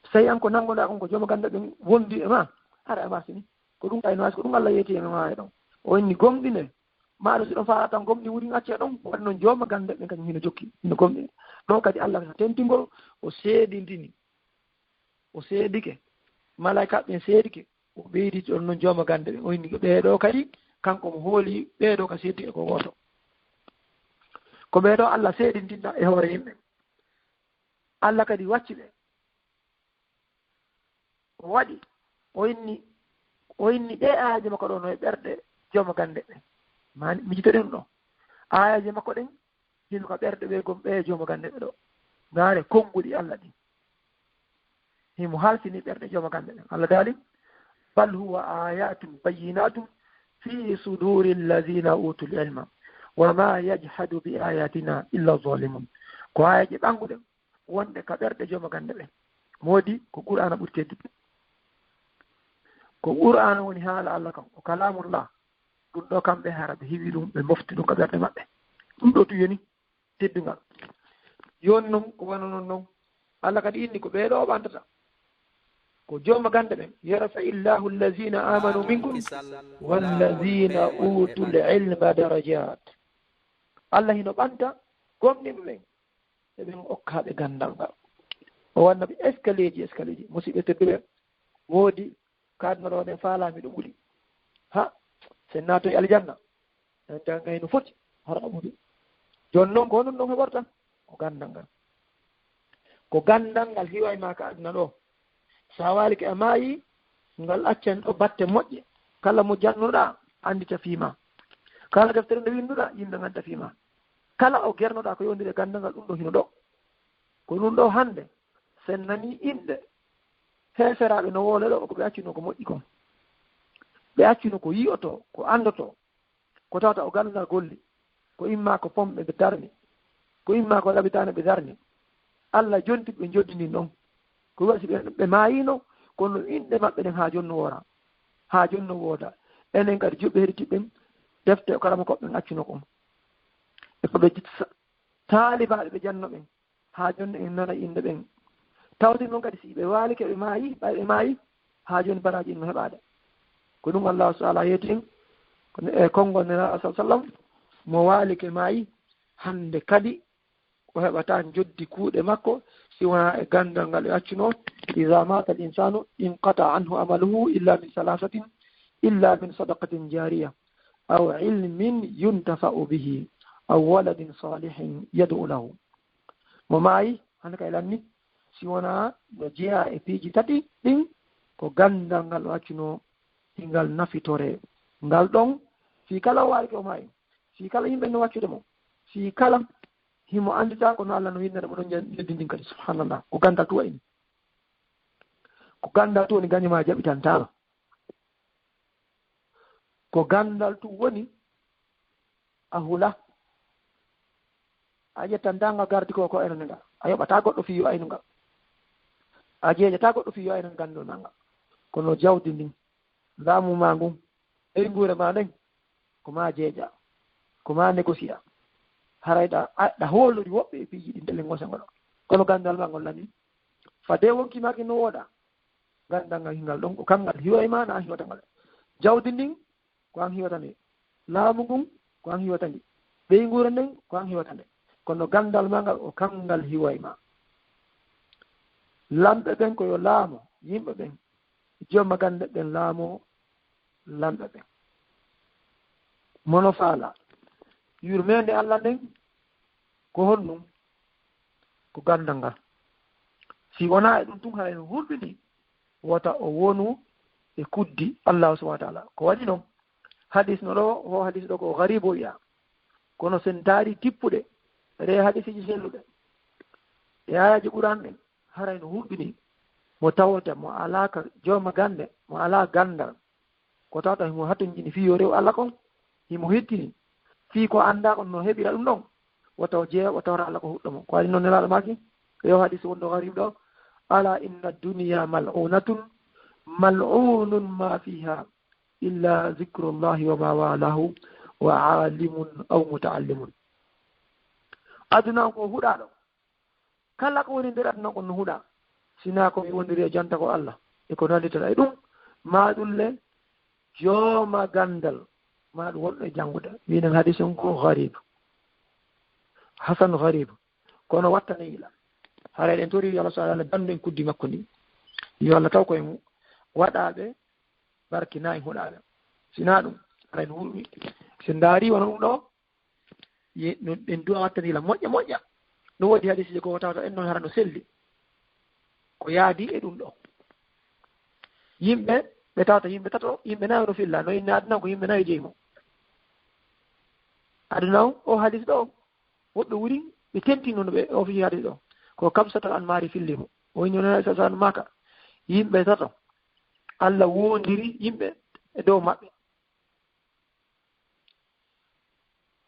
so tawi an ko nanngoɗa kon ko jooma gande ɓen wondi e ma ara e ma sini ko ɗum kayno ko ɗum Allah yeeti e ma e ɗon o inni gomɗine maɗo si ɗon faala tan gomɗi wurin acce ɗon waɗi noon jooma gande ɓen kadi hino jokki hino gomɗini ɗon kadi Allah tentingol o seedintini o seedike malaika ɓen seedike o ɓeyditi on noon jooma gande ɓen o inni ɓeeɗo kadi kanko mo hooli ɓeeɗo ka seedike ko gooto ko ɓeeɗo Allah seedintinta e hoore yimɓe Allah kadi wacci ɓe o waɗi o inni ɗe aaje makko ɗo no e ɓerɗe jooma gande ɓe mi jitoɗen ɗo aayaji makko ɗen hino ka ɓerɗe ɓe gom ɓe jooma gande ɓe ɗo ngaare konnguɗi Allah ɗi himo halsini ɓerɗe jooma gande ɓen Allah daali bal huwa ayatum bayinatum fi suduri allazina utul ilma wa ma yajhadu bi ayatina illa zalimun ko ayaji ɓanguɗen wonɗe ka ɓerɗe jooma gande ɓen moodi ko qur'ana ɓuri teddude ko qur'ana woni haala Allah kam o kalamullah ɗum ɗo kamɓe hara ɓe hiwi ɗum ɓe mofti ɗum ka ɓerɗe maɓɓe ɗum ɗo tuyoni teddungal joni noon ko wona noon noon Allah kadi inni ko ɓeeɗo ɓantata ko joma gande ɓen yarfa illahu allazina amanu minkum wallazina utul ilma darajat. Allah hino ɓanta gomniɓe ɓen eɓen okkaɓe gandal ngal o wannaɓe escalier ji musidɓe tedduɓe woodi kadnoɗoɗen faalami ɗo ɓuuri ha sen natoye aljanna en tangay no foti hara ɓuuri joni noon ko honon ɗon heɓorta ko gandal ngal, ko gandal ngal hiwa e ma ka aduna ɗo. sa waliki a maayi ngal accan ɗo batte moƴƴe, kala mo jannuɗa andita fiima, kala deftere nde winduɗa yimɓe ganda fiima, kala o gernoɗa ko yondiri e gandal ngal ɗum ɗo hino ɗo. ko ɗum ɗo hande sen nani inɗe heeferaɓe no woole ɗo ko ɓe accino ko moƴƴi kon, ɓe accino ko yi'oto ko andoto ko tawta o gandal golli, ko imma ko pomɓe ɓe darni, ko imma ko ɗaɓitane ɓe darni. Allah jontiɓe ɓe joddini noon ko wasi ɓe maayino kono inɗe maɓɓe ɗen ha jonno wora, ha jonno wooda. enen kadi juɓɓe heɗitiɓɓen defte kalama koɓɓen accino kon e ko ɓe taalibaɗe ɓe janno ɓen ha jonno en nana inde ɓen. tawde noon kadi si ɓe waalike ɓe maayi ɓayɓe maayi ha joni baraji en no heɓade. ko ɗum allahu taala yeeti en e konngol nena sa sallam mo waalike maayi hande kadi o heɓata joddi kuuɗe makko si wona e gandal ngal ɓe accuno. iza mata al insanu inqata anhu amaluhu illa min salasatin illa min sadaqatin jariya aw ilmin yuntafa'u bihi aw waladin salihin yad'u lahu. mo maayi hande kay lanni si wona no jeeya e piiji tati ɗin ko gandal ngal o accuno ngal nafitore ngal ɗon si kala o waali ko o maayi, si kala yimɓe no waccude mo, si kala himo andita kono Allah no windere mo ɗon jeddindin kadi subhanallah. ko gandal tu wayni, ko gandal tu woni gañuma jaɓitantama, ko gandal tu woni a hula a ƴettantanga gardi ko enane ngal, a yoɓata goɗɗo fiyo aynu ngal, a jeejata goɗɗo fiyo aynu gandol ma ngal. kono jawdi ndin laamu ma ngun eri guure ma nden ko ma jeeja, ko ma négocia, harayɗa ɗa hoolori woɓɓe e piiji ɗi ndele gosa ngoɗo. kono gandal ma ngol lani fade wonkimaki no wooɗa gandal ngal hingal ɗon ko kangal hiwa e ma na hiwata ngal. jawdi ndin ko an hiwata nde, laamu ngun ko an hiwata ndi, ɓey guure nden ko an hiwata nde, kono gandal ma ngal o kangal hiwa e ma. lamɓe ɓen koyo laamo yimɓe ɓen, jomma gande ɓen laamo lamɓe ɓen, mono faala yurmede Allah nden ko honnum ko gandal ngal. si wona e ɗum tun hayno hulɓini wota o wonu e kuddi Allah subhanahu wa ta'ala. ko waɗi noon hadis no ɗo o hadis ɗo ko garibo wiya, kono sen taari tippuɗe re hadisiji selluɗe e ayaji ɓuran ɗen harayno hulɓini mo tawata mo alaka joma gande mo ala gandal, ko tawta himo hatojini fiyo rew Allah kon himo hettini fii ko anda kon no heɓira ɗum ɗon wata o jeeya o tawra Allah ko huɗɗo mo. ko waɗi noon nelaɗo maki yo hadis wonɗo garib ɗo ala inna dunya mal'unatun mal'unun ma fiha illa zicrullahi wa ma walahu wa alimun aw mutaallimun. aduna ko huɗaɗo, kala ko woni nder aduna kon no huɗa sina ko wondiri e janta ko Allah e ko nanditata e ɗum ma ɗulle jooma gandal ma ɗum wonɗo e janngude. minen hadis on ko garib hasan garib kono wattane yila haray ɗen tori yo Allah subhanahu wa ta'ala dandu en kuddi makko ndi yo Allah taw koye waɗaɓe barkina e huɗaɓe. sina ɗum haray no hulɓi sen daari wona ɗum ɗo ɗen duwa wattane yila moƴƴa no woodi hadisije ko tawta en noon hara no selli ko yaadi e ɗum ɗo. yimɓe ɓe tawta yimɓe tato yimɓe nayo no filla no inne aduna ko yimɓe nayo jeymo aduna o hadis ɗo woɓɓe wuri ɓe tentino no ɓe o fi hadis ɗo ko kamsata an maari fillimo o winno sa maka yimɓe tato Allah wondiri yimɓe e dow maɓɓe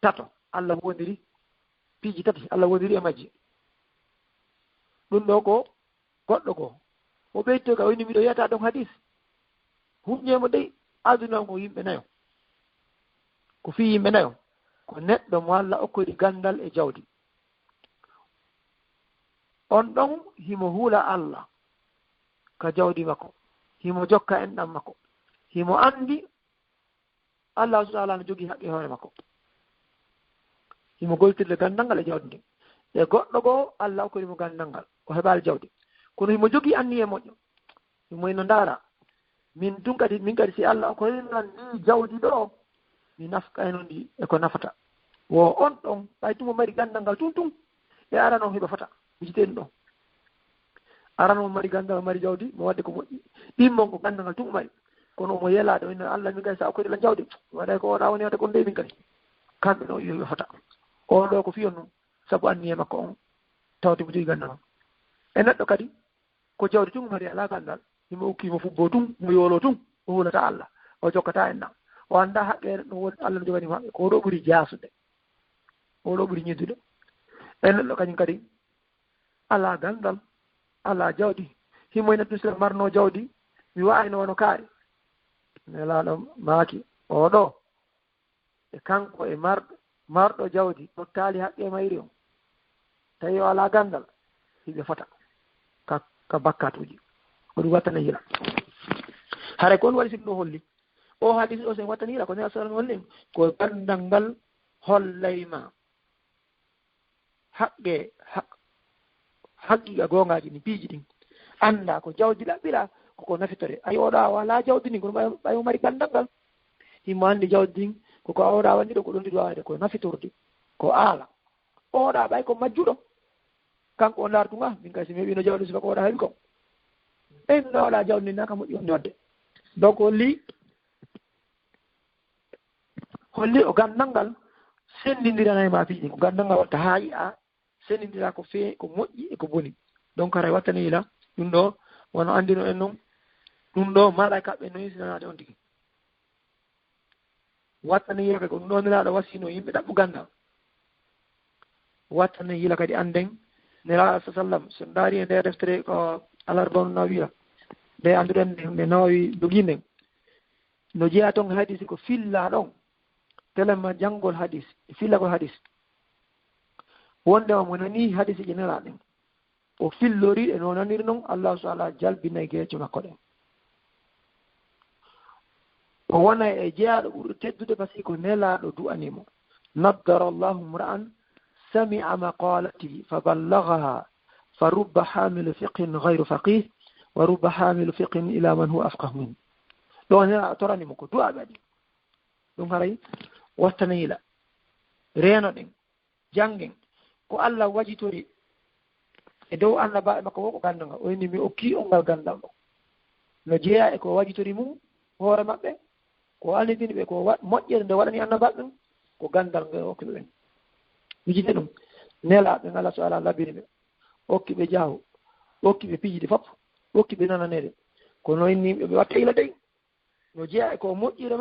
tato Allah wondiri piiji tati Allah wondiri e majji. ɗum ɗo ko goɗɗo ko o ɓeyto ka woni miɗo yiyata ɗon hadis huƴƴemo dey aduna ko yimɓe nayo, ko fi yimɓe nayo ko neɗɗo mo Allah okkoyɗi gandal e jawdi. on ɗon himo huula Allah ka jawdi makko himo jokka en ɗam makko himo andi Allah subhanahu wa ta'ala no jogi haqqe hoore makko himo goltirde gandal ngal e jawdi ndin e goɗɗo goo Allah okkorimo gandal ngal o heɓaali jawdi kono himo jogi anniye moƴƴo himo ino ndaara min kadi si Allah okkoringal ndi jawdi ɗo mi nafka eno ndi e ko nafata wo on ɗon ɓay tumo mari gandal ngal tun e arano heɓa fota wijiteni ɗon arano mari gandal mari jawdi mo wadde ko moƴƴi ɗimmon ko gandal ngal tun mari kono omo yelaɗo ino Allah min kadi sa okkori lan jawdi waɗay ko oɗa woni wadde kon nde min kadi kamɓe ɗo yoɓe fota on ɗo ko fiyon num sabu anniye makko on tawde mo jogi gandal e neɗɗo kadi ko jawdi tun mari ala gandal himo ukkimo fubbo tun mo yoolo tun o hulata Allah o jokkata en nam o annda haqqe no woni Allah no joganimo haqqe ko ɗo ɓuri jaasude o ɗo ɓuri ñiddude e neɗɗo kañum kadi ala gandal ala jawdi himo ina tusira marno jawdi mi wayno wono kaari nelaɗo maaki oɗo e kanko e marɗo jawdi ɗo taali haqqe mayri o tawi o ala gandal hiɓe fota ka bakkatuji ko ɗum wattana hila hara ko on waɗi siko ɗo holli o hadis o sen wattani hila ko ne asalan holli ko gandal ngal hollayma haqqiqa gongaji ni piiji ɗin anda ko jawdi ɗaɓɓira koko nafitore ayi oɗa wala jawdi ni kono ɓayo mari gandal ngal himmo andi jawdi din koko oɗa wanni ɗo ko ɗon ɗiɗo wawde ko nafitorde ko aala oɗa ɓay ko majjuɗo kanko on lartunga min kay si mi heɓino jawdi suka ko oɗa heeɓi ko ɓey mi waɗa jawdi ni naka moƴƴi on wadde donc holli o gandal ngal sendindirana e ma piiji ko gandal ngal watta ha yi'a sendindira ko fee ko moƴƴi e ko boni donc haray wattani ila ɗum ɗo wono andino en noon ɗum ɗo maɗa kaɓɓe no yisinanade on tigi wattani yila kadi ko ɗum ɗo nelaɗo wasino yimɓe ɗaɓɓu gandal wattani yila kadi anden nelaɗo sa sallam so daari e nder deftere ko alarbanu nawiya nde anduɗen nde nawawi dogi nden no jeeya toon hadisi ko filla ɗon telema janngol hadis fillagol hadis wondema mo nani hadisi ji nelaɗen o fillori e no naniri noon Allah subhanahu wa ta'ala jalbinay geeco makko ɗen o wona e jeeyaɗo ɓurɗo teddude par ce que ko nelaɗo du'animo naddara Allahu mra'an sami'a maqalati fa ballaghaha fa rubba hamilu fiqhin ghayru faqih wa rubba hamilu fiqhin ila man huwa afqah min ɗo nelaɗo toranimo ko du'a ɓaɗi ɗum haray wattanayila reeno ɗen janggen ko Allah wajitori e dow annabaɓe makko wo ko gandal ngal o inni mi okki on ngal gandal ɗo no jeeya e ko wajitori mum hoore maɓɓe ko anditini ɓe ko moƴƴere nde waɗani annabaɓe ɗum ko gandal ngal hokkiɓe ɓen wijide ɗum nelaɓe Allah so ala labiri ɓe hokkiɓe jaahu hokkiɓe pijiɗe fof hokkiɓe nananede kono inni ɓe watta ila dey no jeeya e ko moƴƴire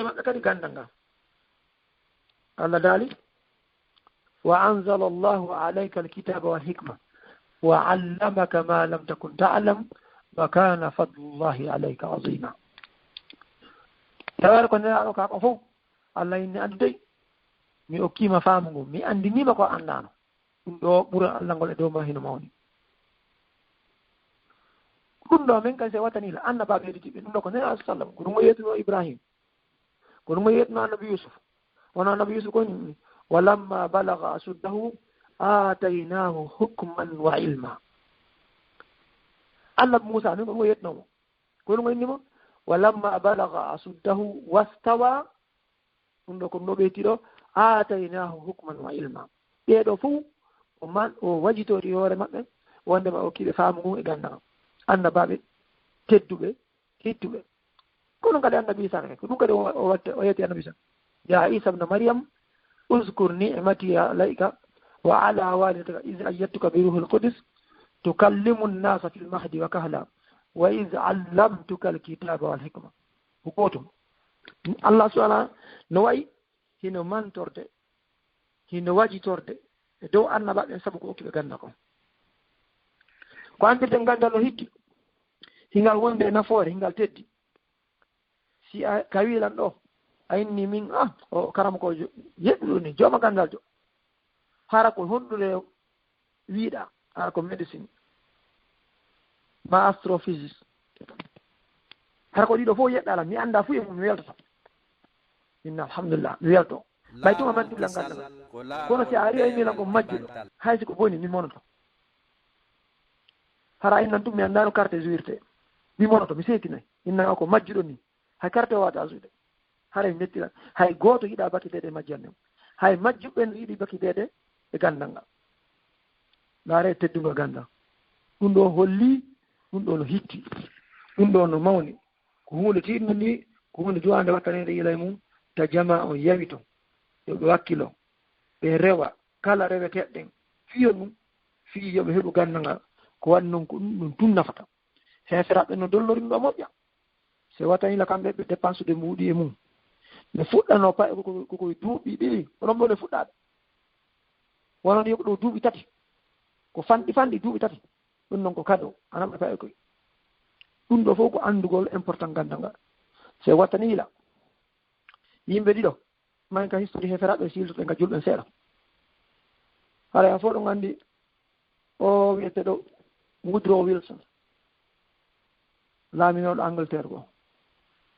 maɓɓe kadi gandal ngal Allah daali وأنزل الله عليك الكتاب والحكمة وعلمك ما لم تكن تعلم وكان فضل الله عليك عظيما تبارك ونعلم كأفو الله إني أندي مي أكيم فامو مي أندي نيما كو أندانو دو برا الله نقول دو ما هنا موني كندو من كان سواتني لا أنا بابي رجيب نقول كنا أسلم كنوا يتنو إبراهيم كنوا يتنو النبي يوسف وانا النبي يوسف كوني ولما بلغ أشده آتيناه حكما وعلما الله موسى نقول يتنو كنوا ينمو ولما بلغ أشده واستوى كنوا بيتيرو آتيناه حكما وعلما يدو فو ومن وجدوا ريورة مكة وعندما أكيد فهمه إغانا أن بابي تدوبة هيتوبة كنوا قد النبي سانك كنوا قد ويأتي النبي سانك يا عيسى ابن مريم اذكر نعمتي عليك وعلى والدتك إذ أيدتك بروح القدس تكلم الناس في المهد وكهلا وإذ علمتك الكتاب والحكمة وقوتهم الله سبحانه نوعي هنا من تورد هنا واجي تورد دو أن بعد سبق أوكي بغنكم كوانت تنغاندلو هيتي hingal wonde nafoore hingal teddi si a kawilan ɗo ayinni min o karama ko yeɗɗuɗo ni jooma gandal jo hara ko honɗude wiiɗa hara ko médecine ma astrophysics har ko ɗiɗo fof yeɗɗala mi annda fu e mum mi weltoto inna alhamdulillah mi welto ɓay tuma majjirla nganndaga kono si a ari ay milan ko majjuɗo haysi ko boni mi monoto hara innan tum mi anndano carte jouirte mi monoto mi seetinayi innan ko majjuɗo ni hay carte o wata joude haray mettira hay gooto yiɗa bakkiteede e majjanne o hay majjuɓɓe no yiɗi bakkiteede e ganndal ngal laare teddungal ganndal ɗum ɗo holli ɗum ɗo no hitti ɗum ɗo no mawni ko hunde tiɗno ni ko hunde duwande wattanede ila e mum ta jama on yawi to yoɓe wakkilo ɓe rewa kala reweteɗɗen fiyo ɗum fii yoɓe heɓu ganndal ngal ko waɗi noon ko ɗum ɗum tun nafata heferaɓe no dollorin ɗo moƴƴa so watanila kamɓe ɓe dépense de mbuuɗi e mum ne fuɗɗano paye kokoye duuɓi ɗiɗi onon ɗo ne fuɗɗaɓe wonon yoɓe ɗo duuɓi tati ko fanɗi duuɓi tati ɗum noon ko cadeau anamɓe paye koye ɗum ɗo fof ko anndugol important ganndal ngal so wattanila yimɓe ɗiɗo man ka histori heferaɓe siltoɗe nga julɓen seeɗa haɗa fof ɗo anndi o wiyeteɗo Woodrow Wilson laaminoɗo Angleterre ko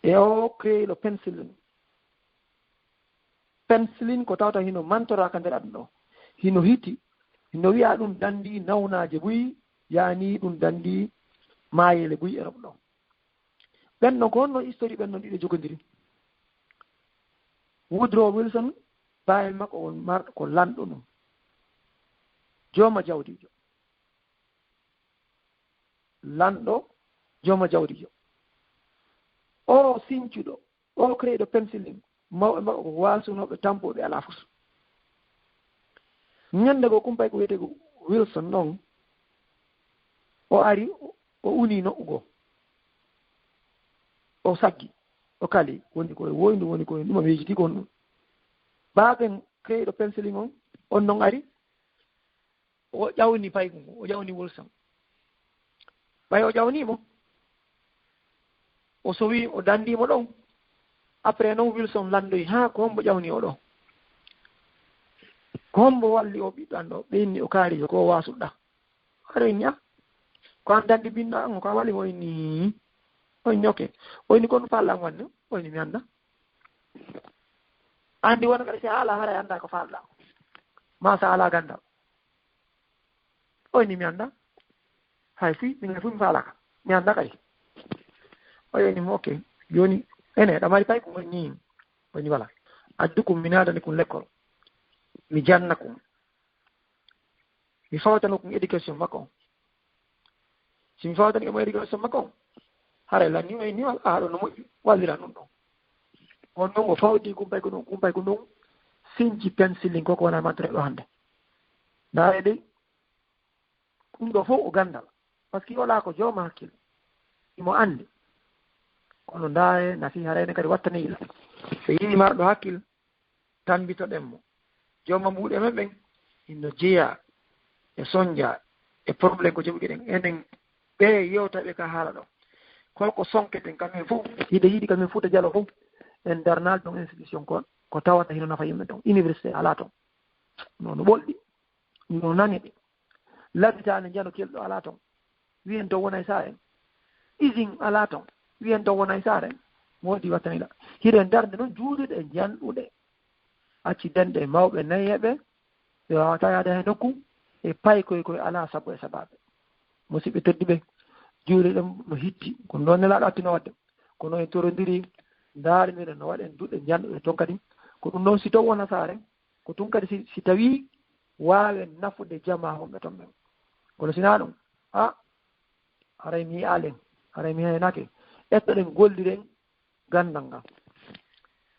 e o créé le penicilline ko tawta hino mantoraka nder aduna ɗo hino hiti hino wiya ɗum dandi nawnaje buyi yani ɗum dandi maayele buyi Europe ɗo ɓenno ko honno histoire ɓenno ɗiɗo jogodiri Woodrow Wilson bawi makko on marɗo ko lanɗo ɗum jooma jawdijo lanɗo jooma jawdijo o sincuɗo o créeɗo penicilline mawɓe makko ko wasunoɓe tampoɓe ala fus ñande go kumpay ko wiyetego Wilson ɗon o ari o uni no'ugo o saggi o kali woni koye woyndu woni koye ɗum o miijiti kon ɗum baaɓen créeɗo penicilline on on noon ari o ƴawni paygu ngu o ƴawni Wilson ɓay o ƴawnimo o sowi o dandimo ɗon après noon Wilson landoyi ha ko hombo ƴawni o ɗo ko hombo walli o ɓiɗɗan ɗo ɓeyni o kaari ko wasuɗɗa aroyni a ko an dandi binɗo an ko a walli oyni oyni oke oyni kono falɗan wanne oyni mi anda andi wona kadi si a ala haray anda ko falɗa ma sa ala gandal oyni mi anda hay fi min fu mi falaka mi anda kay oyni mo oke joni ene ɗamari pay ko woni woni wala addu kum mi nadani kum l'école mi janna kum mi fawtano kum éducation makko si mi fawtani mo éducation makko haray lanni oyni wala aɗo no moƴƴi wallira ɗum ɗon on noon o fawti kumpay ko ɗum sinci penicilline koko wona mantore ɗo hannde ndaare ɗey ɗum ɗo fof o gandal par ce que ola ko jooma hakkille imo anndi kono ndaare nafi harayne kadi wattani ila so yii marɗo hakkille tambitoɗenmo jooma mbuuɗe men ɓen inno jeeya e soñdia e probléme ko joɓuki ɗen enen ɓe yewtaɓe ka haala ɗo holko sonketen kamen fof hiɗe yiiɗi kamen fuuta jalo fof en darnal ɗon institution ko tawata hino nafa yimɓe ton université ala ton nono ɓolɗi no nani ɗe labitane jano kelɗo ala ton wiyen to wona e saare usine ala ton wiyen to wona e saare modi wattanila hiɗen darde noon juuɗuɗe e janɗuɗe accidente e mawɓe nayeɓe ɓe wawata yaade hay nokku e pay koye ala sabu e sabaɓe musidɓe tedduɓe juuɗe ɗen no hitti ko noon nelaɗo attino wadde kono en torodiri ndaarimiren no waɗen duɗe janɗuɗe toon kadi ko ɗum noon si taw wona saare ko tun kadi si tawi waawen nafude jama homɓe toon ɓen kono sina ɗum haray mi yi'alen haray mi haynake ettoɗen golliren gandal ngal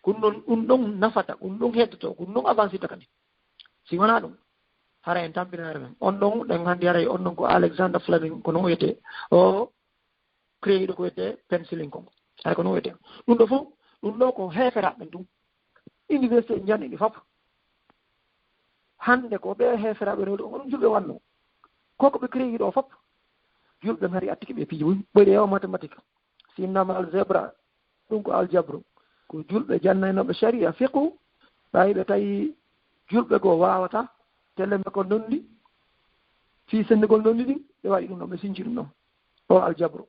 ɗum ɗon nafata ɗum ɗon heddoto ɗum ɗon avancita kadi si wona ɗum hara en tampinare men on ɗon ɗen hanndi haray on ɗon ko Alexander Fleming ko noon wiyete o créé ɗo ko wiyete penicilline kon hay ko noon wiyete ɗum ɗo fof ɗum ɗo ko heeferaɓe ɗum université janni ɗi fof hannde ko ɓe heeferaɓe rewɗo ɗum julɓe wanno koko ɓe créé ɗo fof julɓe ngari attiki ɓe piiji wuy ɓoyɗe yewa mathématique sinnama algèbre ɗum ko aljabru ko julɓe jannaynoɓe sharia fiqhu ɓawi ɓe tawi julɓe goo wawata tellembe ko nonndi fii senndegol nonndi ɗin ɓe waɗi ɗum ɗon ɓe sinci ɗum ɗon o aljabru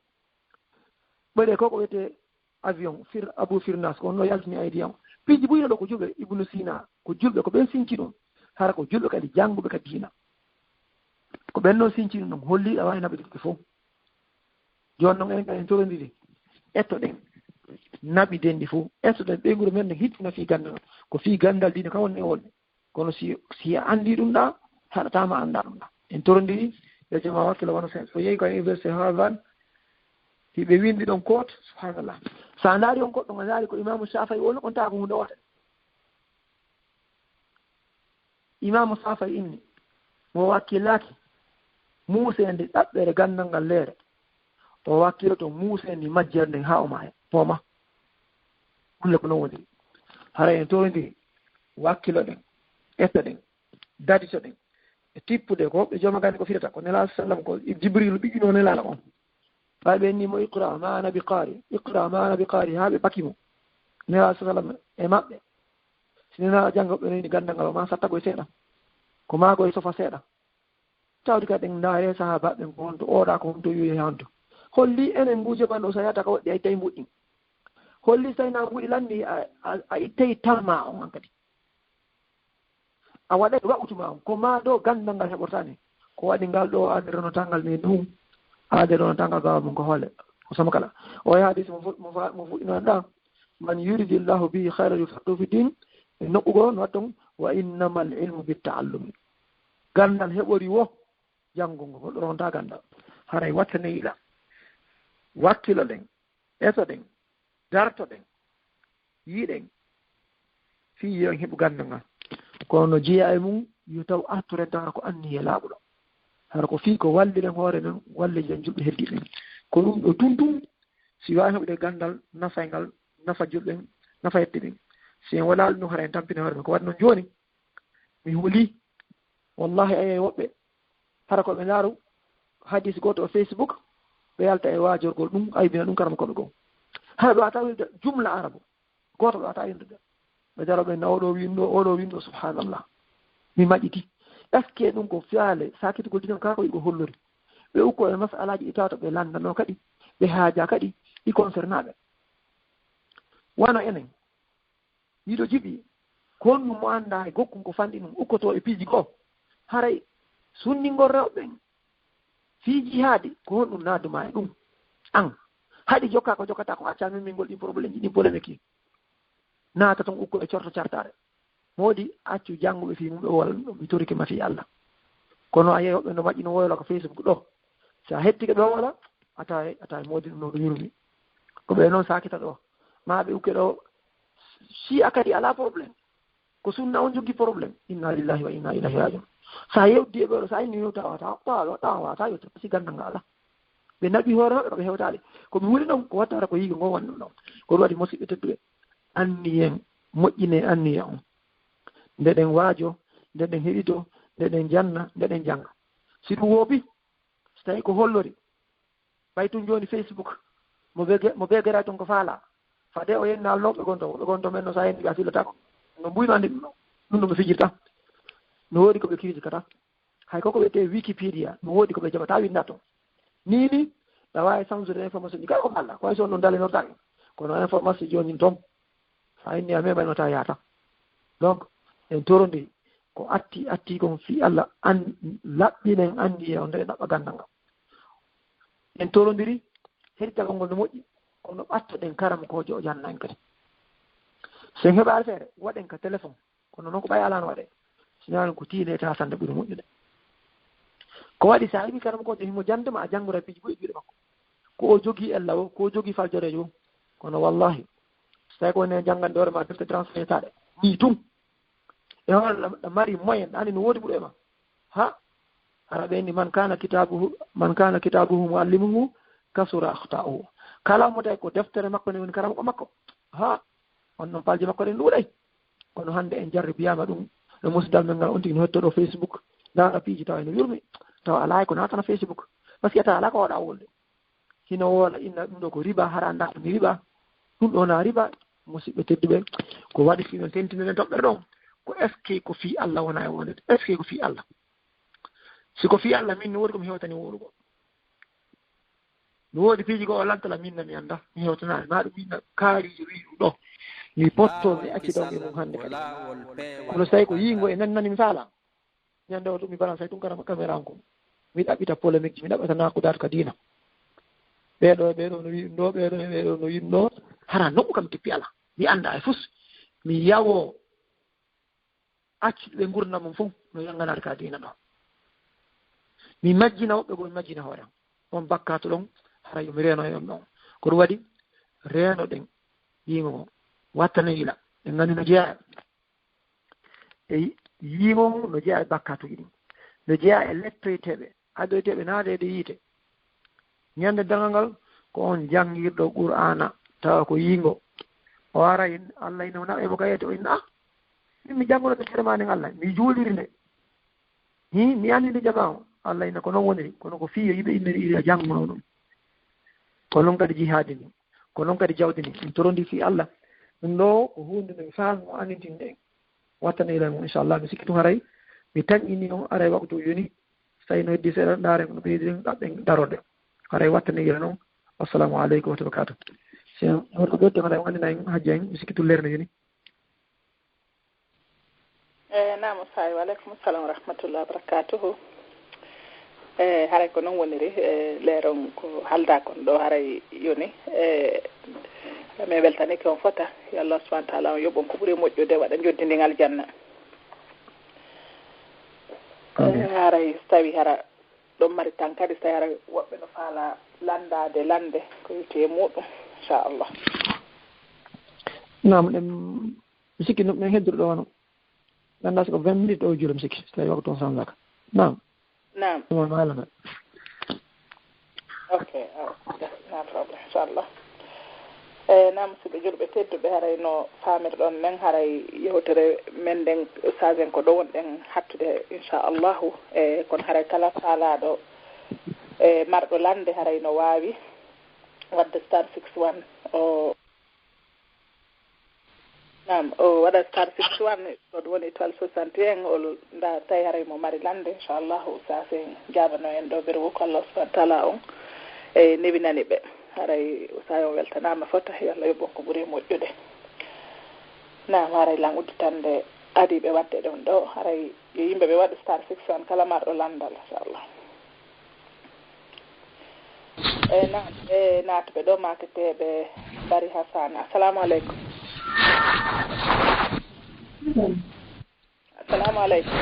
ɓeɗe koko wiyete avion abou firnas ko no yaltini aydiyam piiji ɓuyno ɗo ko julɓe ibnu sina ko julɓe ko ɓen sinci ɗum hara ko julɓe kadi jannguɓe kadi diina ko ɓen noon sincini ɗum holli a wawi naɓe ɗiɗɗi fof joni noon enen kadi en torodiri ettoɗen naɓi denɗi fof ettoɗen ɓeyguro men ne hittina Fii Ganndal ko Fii Ganndal diine ka wonni e wonde kono si a andi ɗum ɗa haɗatama anda ɗum ɗa en torodiri yo jama wakkilo wono sen so yeehi ko université Harvard hiɓe windi ɗon koot subhanallah sa daari on goɗɗo a daari ko imamu Safai woni on tawa ko hunde wote imamu Safai inni mo wakkilaki muusende ɗaɓɓere gandal ngal leere o wakkilo to muusende majjerde ha o maya pooma kulle ko non woni hara en torodiri wakkilo ɗen etto ɗen dadito ɗen e tippude ko hoɓɓe jooma gandi ko firata ko nela sallam ko jibril ɓiƴƴino nelala on ɓaɓe nimo iqra ma ana bi qaari ha ɓe ɓakimo nela sallam e maɓɓe si nela janggoɓe neni gandal ngal o ma sattago e seeɗa ko maago e sofa seeɗa tawdi kadi ɗen ndaare sahaba ɓen ko honto oɗa ko honto yuye honto holli enen mbuje ɓanɗo so yata ka waɗɗi a ittayi mbuɗɗi holli so tawina mbuɗi landi a ittayi tamma on an kadi a waɗay waɓutuma on ko ma ɗo gandal ngal heɓortani ko waɗi ngal ɗo aderonotangal min ɗum aderonotangal bawa mum ko hoole ko sama kala o yaadis mo fuɗɗinon ɗa man yuridillahu bihi hayra yufaqihu fi din e noɓɓugo no watton wa innama al ilmu bittaallumi gandal heɓori wo janngungo goɗɗo ronta gandal haray wattane yiɗa wakkilo ɗen eto ɗen darto ɗen yiɗen fi yon heɓu gandal ngal kono jeeya e mum yo taw arturenta ko anni e laaɓuɗo hara ko fii ko walliren hoore nen walliren julɓe heddiɓen ko ɗum ɗo tuntum si wawi heɓde gandal nafa ngal nafa julɓen nafa heddiɓen si en wala ɗum hara en tampini hoore men ko waɗi noon joni mi huuli wallahi aye woɓɓe hara koɓe ndaaru hadis goto o Facebook ɓe yalta e waajorgol ɗum aybina ɗum karama koɓe goo hara ɓe wata wilde jumla arabe goto ɓe wata wildude ɓe daro ɓe na oɗo winɗo subhanallah mi maƴƴiti est ce que ɗum ko fiyaale sakitugol dinan ka ko yigo hollori ɓe ukko e masalaji ɗi tawata ɓe landano kadi ɓe haaja kadi ɗi concernaɓe wano enen yiɗo jiɓi konnu mo anda e gokkum ko fanɗi ɗum ukkoto e piiji goo haray sunningol rewɓen fiiji haadi ko honɗum naaduma e ɗum an haɗi jokka ko jokkata ko acca mimingol ɗin probléme ji ɗin polémique naata toon ukko e corto cartare moodi accu jannguɓe fi mum ɓe wala mi torike ma fi Allah kono a yeeyoɓe no maƴƴino woyola ko Facebook ɗo sa hettike ɓe wola ata moodi ɗum no ɗo yurmi ko ɓe noon sakita ɗo ma ɓe ukke ɗo si a kadi ala probléme ko sunna on jogui probléme inna lillahi wa inna ilayhi rajiun sa yewdi e ɓeɗo sa inni yo tawata wata yewta si gandal nga ala ɓe naɓi hoore maɓɓe koɓe hewtali komi wuli ɗon ko wattata ko yiga ngo wonni ɗum ɗon ko ɗum waɗi musidɓe tedduɓe anniyen moƴƴine anniye on ndeɗen waajo ndeɗen heɗito ndeɗen janna ndeɗen janga si ɗum wooɓi so tawi ko hollori ɓay tun joni Facebook mo begera ton ko faala fade o yenna alloɓe gonto men no sa henni ɓe a fillatako no mbuyno andi ɗum ɗum ɗo ɓe fijirta no woodi koɓe crisikata hay koko wiyete Wikipedia no woodi koɓe jaɓata winda toon nini ɗa wawi change information ɗi kala ko balla koye son no dalenortaki kono information joni toon sa inni a meɓaynota yaata donc en torodiri ko atti kon fi Allah an laɓɓinen andi e on nde ɗaɓɓa gandal ngal en torodiri heɗitagol ngol no moƴƴi kono ɓattoɗen karam kojo o janna en kadi sen heɓaade feere waɗen ka téléphone kono noon ko ɓay alano waɗe sinani ko tiile ta sande ɓuri moƴƴude ko waɗi sa heɓi karam kojo himo jandema a janngora piiji ɓoyi ɓiɗe makko ko o jogii ella o ko o jogii faljorejo o kono wallahi so tawi ko woni janngande hoore ma defte transféré taɗe ni tum e hoore ɗa mari moyen ɗa andi no woodi ɓuuro e ma ha ara ɓenni man kana kitabuhu muallimuhu kasura akhta'uhu kala mo tawi ko deftere makko ne woni karam ko makko ha on noon palji makko ɗen ɗuuɗay kono hannde en jarri biyama ɗum e musidal men ngal on tigi no hettoɗo Facebook ndaɗa piiji tawa ene yurmi tawa ala ko natana Facebook par ce que tawa ala ko waɗa wolde hino woola inna ɗum ɗo ko riba hara anda ɗum riba ɗum ɗo na riba musidɓe tedduɓe ko waɗi finon tentinen toɓɓere ɗon ko est ce que ko fi Allah wona e wonde est ce que ko fi Allah siko fi Allah min no woodi komi hewtani worugo mi woodi piiji ko o lantala minna mi annda mi hewtanaani maa ɗum minna kaariiji wi ɗum ɗo mi potto mi accidonge mum hannde kadi kono so tawi ko yiingo e nannani mi faala ñannde o to mi balance hay ɗum karama caméra an ko mi ɗaɓɓita polémique ji mi ɗaɓɓata nakudaat ka diina ɓeeɗo no wi ɗum ɗo ɓeeɗo no wi ɗum ɗo hara nokku kam tippi ala mi annda e fus mi yawo accuɗo ɓe gurdam mum fof no yanganaade ka diina ɗo mi majjina woɓɓe goo mi majjina hoore am on bakkato ɗon hara yomi reeno e on ɗon ko ɗum waɗi reeno ɗen yiingo ngo wattane yila ɓe nganndi no jeeya e yiingo mum no jeeya e bakkatuji ɗin no jeeya e lettoyteɓe adoyteɓe naadeede yiite ñande dangal ngal ko on janngirɗo qur'ana tawa ko yiingo o ara Allah ina naɓe mo kayete o inna min mi jannguno deftere ma nden Allah mi juuliri nde mi anndi jama o Allah ina ko noon woniri kono ko fiyo yiɓe inneri iri a jannguno ɗum ko noon kadi jihaadi ni ko noon kadi jawdi ni min torondi fi Allah ɗum ɗo ko hunde nde mi faamo annditinde en wattanila mum inchallah mi sikki tum haray mi tañƴini on aray waktu yoni so tawi no heddi seeɗa ndaaren no ɓeydiren ɗaɓɓen darode haray wattanila noon assalamu aleykum wa barakatuh si horko ɓedde haɗa wandina en hajji en mi sikki tum lerne yoni nam sayi waleykum salam wa rahmatullah wa barakatuhu haray ko noon woniri leeron ko halda kon ɗo haray yoni mi weltanike on fota yo Allah subahana taala on yoɓon ko ɓuuri moƴƴude waɗa joddindingal janna haray so tawi hara ɗon mari tan kadi so tawi hara woɓɓe no faala landade lande ko wiyete muɗum inchallah nam ɗen mi sikki ɗum hedduɗo ɗo wano ganda siko 20 minutes ɗo juula mi sikki so tawi waktu on sanzaka nam ɗum on haalana ok no problem inchallah nam musidɓe julɓe tedduɓe haray no faamirɗon nen haray yewtere men nden Oustaz en ko ɗo wonɗen hattude inchallahu e kono haray kala faalaɗo e marɗo lande haray no wawi wadde star 61 o nam o waɗa star 61 ɗo ɗum woni 1261 o nda tawi haray mo mari lande inchallahu Oustaz en jabano en ɗo ɓeɗo ko Allah subahana taala on e nebinani ɓe haray Oustaz on weltanama fota yo Allah yoɓon ko ɓuuri moƴƴude nam haray lan udditande adiɓe wadde ɗon ɗo haray yo yimɓe ɓe waɗa star 61 kala marɗo landal inchallah nam e naatuɓe ɗo maketeɓe Bari Hassan assalamu aleykum assalamu aleykum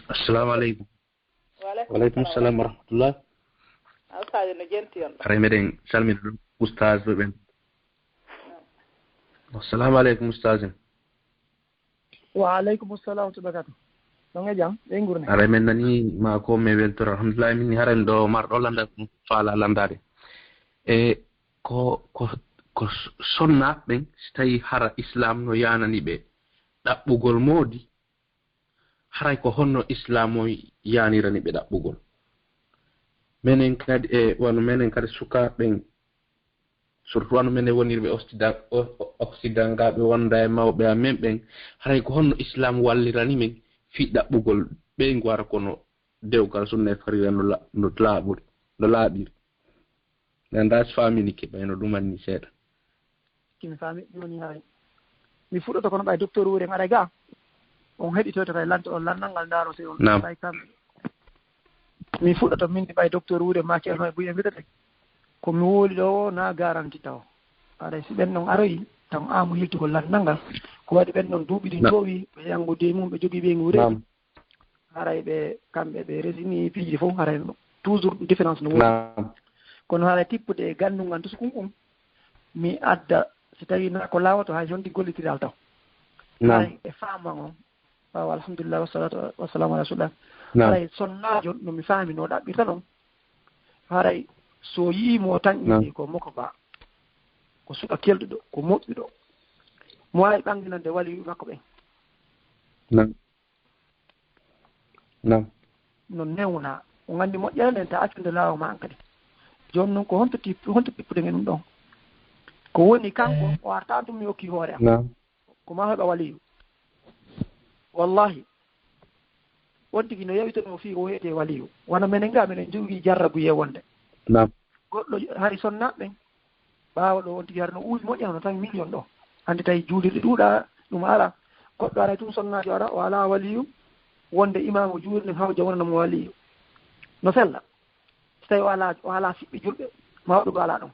assalamu aleykum waleykum salam wa rahmatullah Oustaz no jenti on haray meɗen salmina ɗum Oustaz ɓe ɓen assalamu aleykum Oustaz en wa aleykum assalam wa barakatuh ɗon e jam ɓe gurne haray men nani ma ko me weltoro alhamdulillah min haren ɗo marɗo landa faala landade e ko sonnaɓen so tawi hara islam no yanani ɓe ɗaɓɓugol moodi haray ko honno islam o yanirani ɓe ɗaɓɓugol menen kadi e wano menen kadi sukaɓen surtout wano menen wonirɓe occident ngaɓe wonda e mawɓe amen ɓen haray ko honno islam wallirani men fi ɗaɓɓugol ɓe ngwara kono dewgal sunna e farira no laaɓiri nanda famini ke ɓayno ɗumanni seeɗa kimi faami joni haray mi fuɗɗoto kono ɓay docteur wuren aɗa ga on heɗitoyto kay lante on landal ngal daarote on ɓay kamɓe mi fuɗɗoto min ɓay docteur wuure ma ceerno e buye mbitete komi wooli ɗo na garanti taw aɗa si ɓen ɗon aroyi tan amu hiltugol landal ngal ko waɗi ɓen ɗon duuɓi ɗi towi ɓe yangude mum ɓe jogii ɓeygu wuure haray ɓe kamɓe ɓe resini piiji fof haray toujours différence no woodi kono haray tippude e gandungal tusukum mi adda so tawi na ko laawato hay jonti gollitiral taw haray e faman on wawa alhamdulillah wassalatu wassalamu ala rasulillah haray sonnajo no mi faami no ɗaɓɓirta ɗon haray so yiimo tan ini ko moko ba ko suka kelɗuɗo ko moƴƴuɗo mo wawi ɓanginande wali makko ɓen no newna o gandi moƴƴere nden ta accude laawa ma an kadi joni noon ko honto pippude nge ɗum ɗon ko woni kanko o arta ɗum mi hokki hoore am ko ma heɓa waliyu wallahi on tigi no yawitono fii ko wiyete waliyu wona minen ga minen jogii jarrabu yewonde nam goɗɗo hari sonnaɓe ɓaawa ɗo on tigi har no uuji moƴƴano tan million ɗo hannde tawi juulirɗe ɗuuɗa ɗum ala goɗɗo ara tum sonnajo ara o ala waliyu wonde imamu juulirde hawja wonanamo waliyu no fella so tawi o ala siɓɓe julɓe mawɗo ala ɗum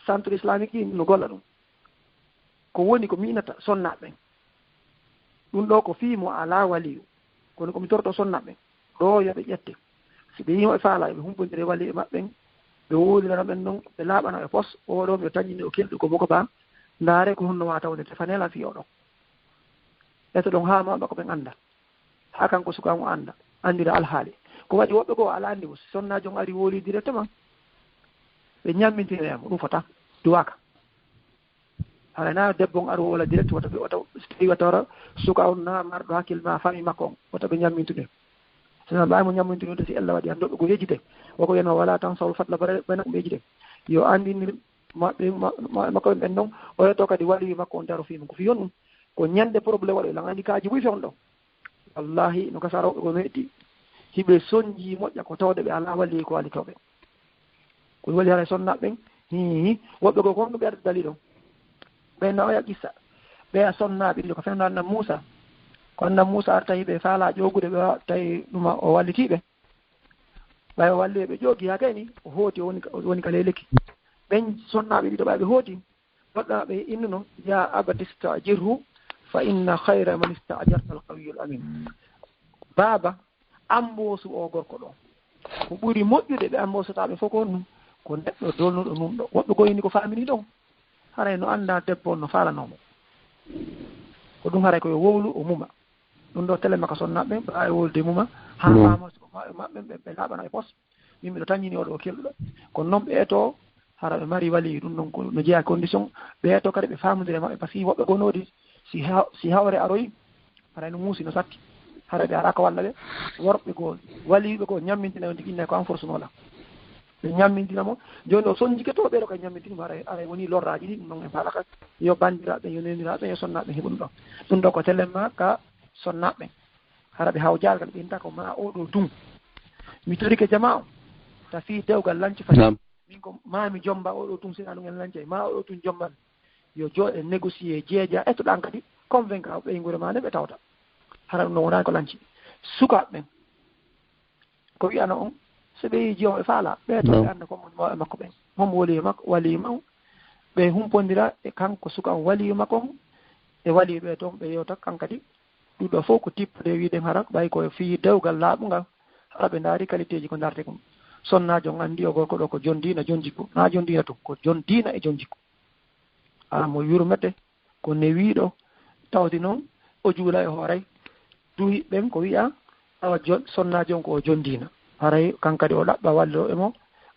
centre islamique ɗi no golla ɗum ko woni ko minata sonnaɓe ɗum ɗo ko fiimo ala waliyu kono komi torto sonnaɓe ɗo yoɓe ƴette si ɓe yima ɓe faala ɓe humpodire wali e maɓɓen ɓe wolirana ɓen noon ɓe laaɓana ɓe pos oɗo ɓe tañini o kelɗi ko boko ba ndaare ko honno wata wonde tefanela fi oɗo eto ɗon ha maɓɓe ko ɓen anda ha kanko sukamo anda andira alhaali ko waɗi woɓɓe goo ala andi mo si sonnajo on ari woli directement ɓe ñammintireyamo ɗum fota duwaka harana debbo on aru wola direct wata so tawi watawra suka on na marɗo hakkille ma famille makko on wata ɓe ñammintude sino ɓaymo ñammintude si Allah waɗi andoɓe ko yejjite woko yenno wala tan sawlo fatla ɓena ko ɓe yejjite yo andinir maɓɓe makko ɓen noon o yetto kadi wali makko on daro fima ko fiyon ɗum ko ñande probléme waɗo lan andi kaji buy fewn ɗo wallahi no kasa rewɓe ko meɗɗi hiɓe soñji moƴƴa ko tawde ɓe ala walli ko walitoɓe ko wali hara sonnaɓe ɓen woɓɓe ko kon ɗo ɓe arde dali ɗon ɓen no oya qissa ɓe a sonnaɓe ɗiɗo ko fewno annam Moussa ko annam Moussa ar tawi ɓe faala ƴogude ɓe tawi ɗuma o wallitiɓe ɓay o walli ɓe ƴoogi ha kayni o hooti woni ka leleki ɓen sonnaɓe ɗiɗo ɓa ɓe hooti goɗɗo ɓe innuno ya abadista jirhu fa inna hayra man istajarta alqawiyul amin baaba amboosu o gorko ɗo ko ɓuri moƴƴude ɓe ambosotaɓe fof ko ɗum ko neɗɗo dolnuɗo numɗo woɓɓe goyni ko famini ɗon haray no anda debbo on no falanomo ko ɗum haray koyo wowlu o muma ɗum ɗo télé makka sonnaɓe ɓawi wolde muma ha fama maɓɓe ɓe laaɓana e pos min miɗo tañini oɗo o kelɗuɗo kono noon ɓe eto hara ɓe mari wali ɗum ɗon no jeeya condition ɓe eto kadi ɓe famodire maɓɓe par ce que woɓɓe gonodi si hawre aroyi haray no muusi no satti hara ɓe araka walla ɓe worɓe goo waliɓe goo ñammintina o tiguinnayi ko enforcenola ɓe ñammintinamo joni o soñjiketo ɓeɗo ka ñammintinimo aray woni lorraji ɗi ɗum ɗon e falaka yo bandiraɓe yo neniraɓe yo sonnaɓe heɓuɗum ɗo ɗum ɗo ko téléma ka sonnaɓe hara ɓe haw jalgal ɓinta ko ma oɗo tum mi torike jama o ta fi dewgal lanci fati min ko mami jomba oɗo tum sina ɗum en lancay ma oɗo tum jomban yo jooɗe négocié jeeja ettoɗan kadi convaincre ɓeygure ma nde ɓe tawta hara ɗum ɗo wonani ko lanci sukaɓe ɓen ko wiyana on so ɓe yi jom e faala ɓe to ɓe anda ko mon e makko ɓen momo wali makko wali maw ɓe humpodira e kanko suka on wali makko on e wali ɓe toon ɓe yewta kankadi ɗuɗo fof ko tippade wiiden hara ɓay koye fi dewgal laaɓugal hara ɓe daari qualité ji ko darte kom sonnajo on andi o gorko ɗo ko jon dina jon jikku na jon dina tum ko jon dina e jon jikku ala mo yurmete ko newiɗo tawdi noon o juula e hooray duhi ɓen ko wiya awa sonnajo on ko o jon dina haray kankadi o ɗaɓɓa wallo emo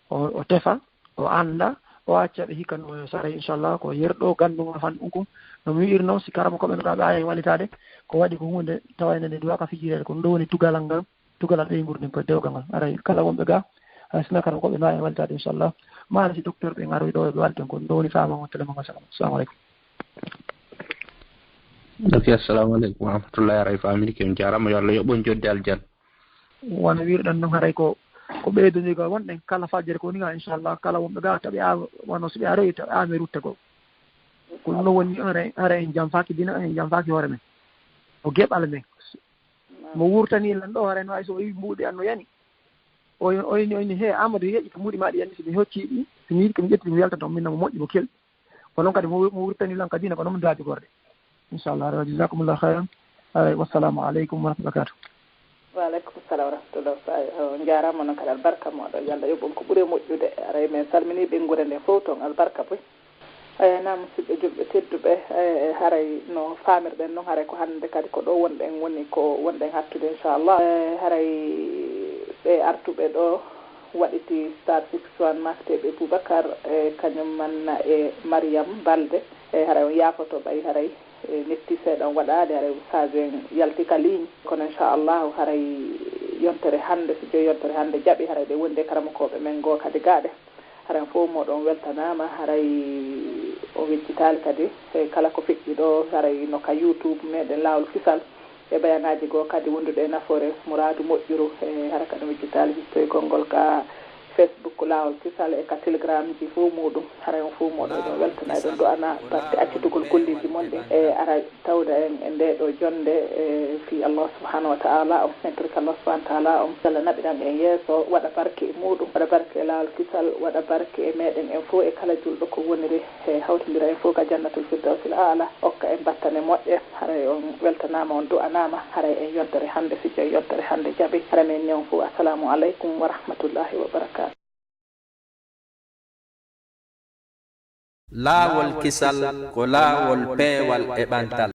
o tefa o anda o acca ɓe hikka no saray inchallah ko yerɗo ganduma fan ɗum kum no mi wiiri noon si karama koɓe noɗa ɓe aya walitade ko waɗi ko hunde tawayne nde duwaka fijirede ko ɗum ɗo woni tugalal ngal tugalal ɓeygurden koye dewgal ngal aray kala wonɓe ga hay sina karama koɓe no aya walitade inchallah maana si docteur ɓe garoy ɗo ɓe walten ko ɗum ɗo woni famamo téléma salam assalamu aleykum ok assalamu aleykum warahmatullahi aray famille kem jarama yo Allah yoɓon jodde aljan wona wiruɗen noon haray ko ɓeydodiga wonɗen kala fajjere ko ni ga inchallah kala wonɓe ga taɓe wonno so ɓe aroyi taɓe ame rutte goo ko ɗum ɗo woni ara en jamfaki dina en jamfaki hoore men o geɓal men mo wurtani lan ɗo haren way so o wi mbuuɗi an no yani oyni he Amadou yeƴƴi ko mbuuɗi maɗi yani so mi hocci ɗi so mi yiɗi komi ƴetti mi weltata minna mo moƴƴi mo kelɗi ko noon kadi mo wurtani lan ka dina ko noon daabi gorde inchallah ara jasakumullah hayran wassalamu aleykum wa rahmatullahi wabarakatuh waaleykum salam wa rahmatullah jarama noon kadi albarka moɗo yo Allah yoɓon ko ɓuuri moƴƴude aray min salmini ɓenngure nde fof toon albarka boy na musidɓe julɓe tedduɓe haray no famirɗen noon haray ko hannde kadi ko ɗo wonɗen woni ko wonɗen hattude inchallah haray ɓe artuɓe ɗo waɗiti star 61 makteɓe Boubacar kañum manna e Mariam Balde haray on yaafoto ɓay haray netti seeɗan waɗade haray Oustaz en yaltika ligne kono inchallahu haray yontere hannde so joyi yontere hannde jaaɓi haray ɓe wonde karamakoɓe men goo kadi gaaɗe haray fof moɗon weltanama haray o weccitali kadi kala ko feƴƴi ɗo haray no ka YouTube meɗen Laawol Kisal e bayanaji goo kadi wonduɗo e nafoore mouradu moƴƴuru e hara kadi mijjitali histoy konngol ka Facebook laawol kisal e ka telegram ji fof muɗum hara on fof moɗo ɗon weltana e ɗon do'ana batte accitugol golliji mon ɗin e ara tawda en e nde ɗo jonde e fi Allah subhanahu wa ta'ala on sentirka Allah subhanahu wa ta'ala on Allah naɓiɗan en yeeso waɗa barke e muɗum waɗa barke e laawol kisal waɗa barke e meɗen en fof e kala julɗo ko woniri e hawtidira en fof ka jannatul firdawsil a'la okka en battane moƴƴe haray on weltanama on do'anama haray en yontere hande si joyi yontere hande jaaɓi hara men ni on fof assalamu aleykum wa rahmatullahi wa barakatuh. Laawol kisal ko laawol peewal e ɓantal.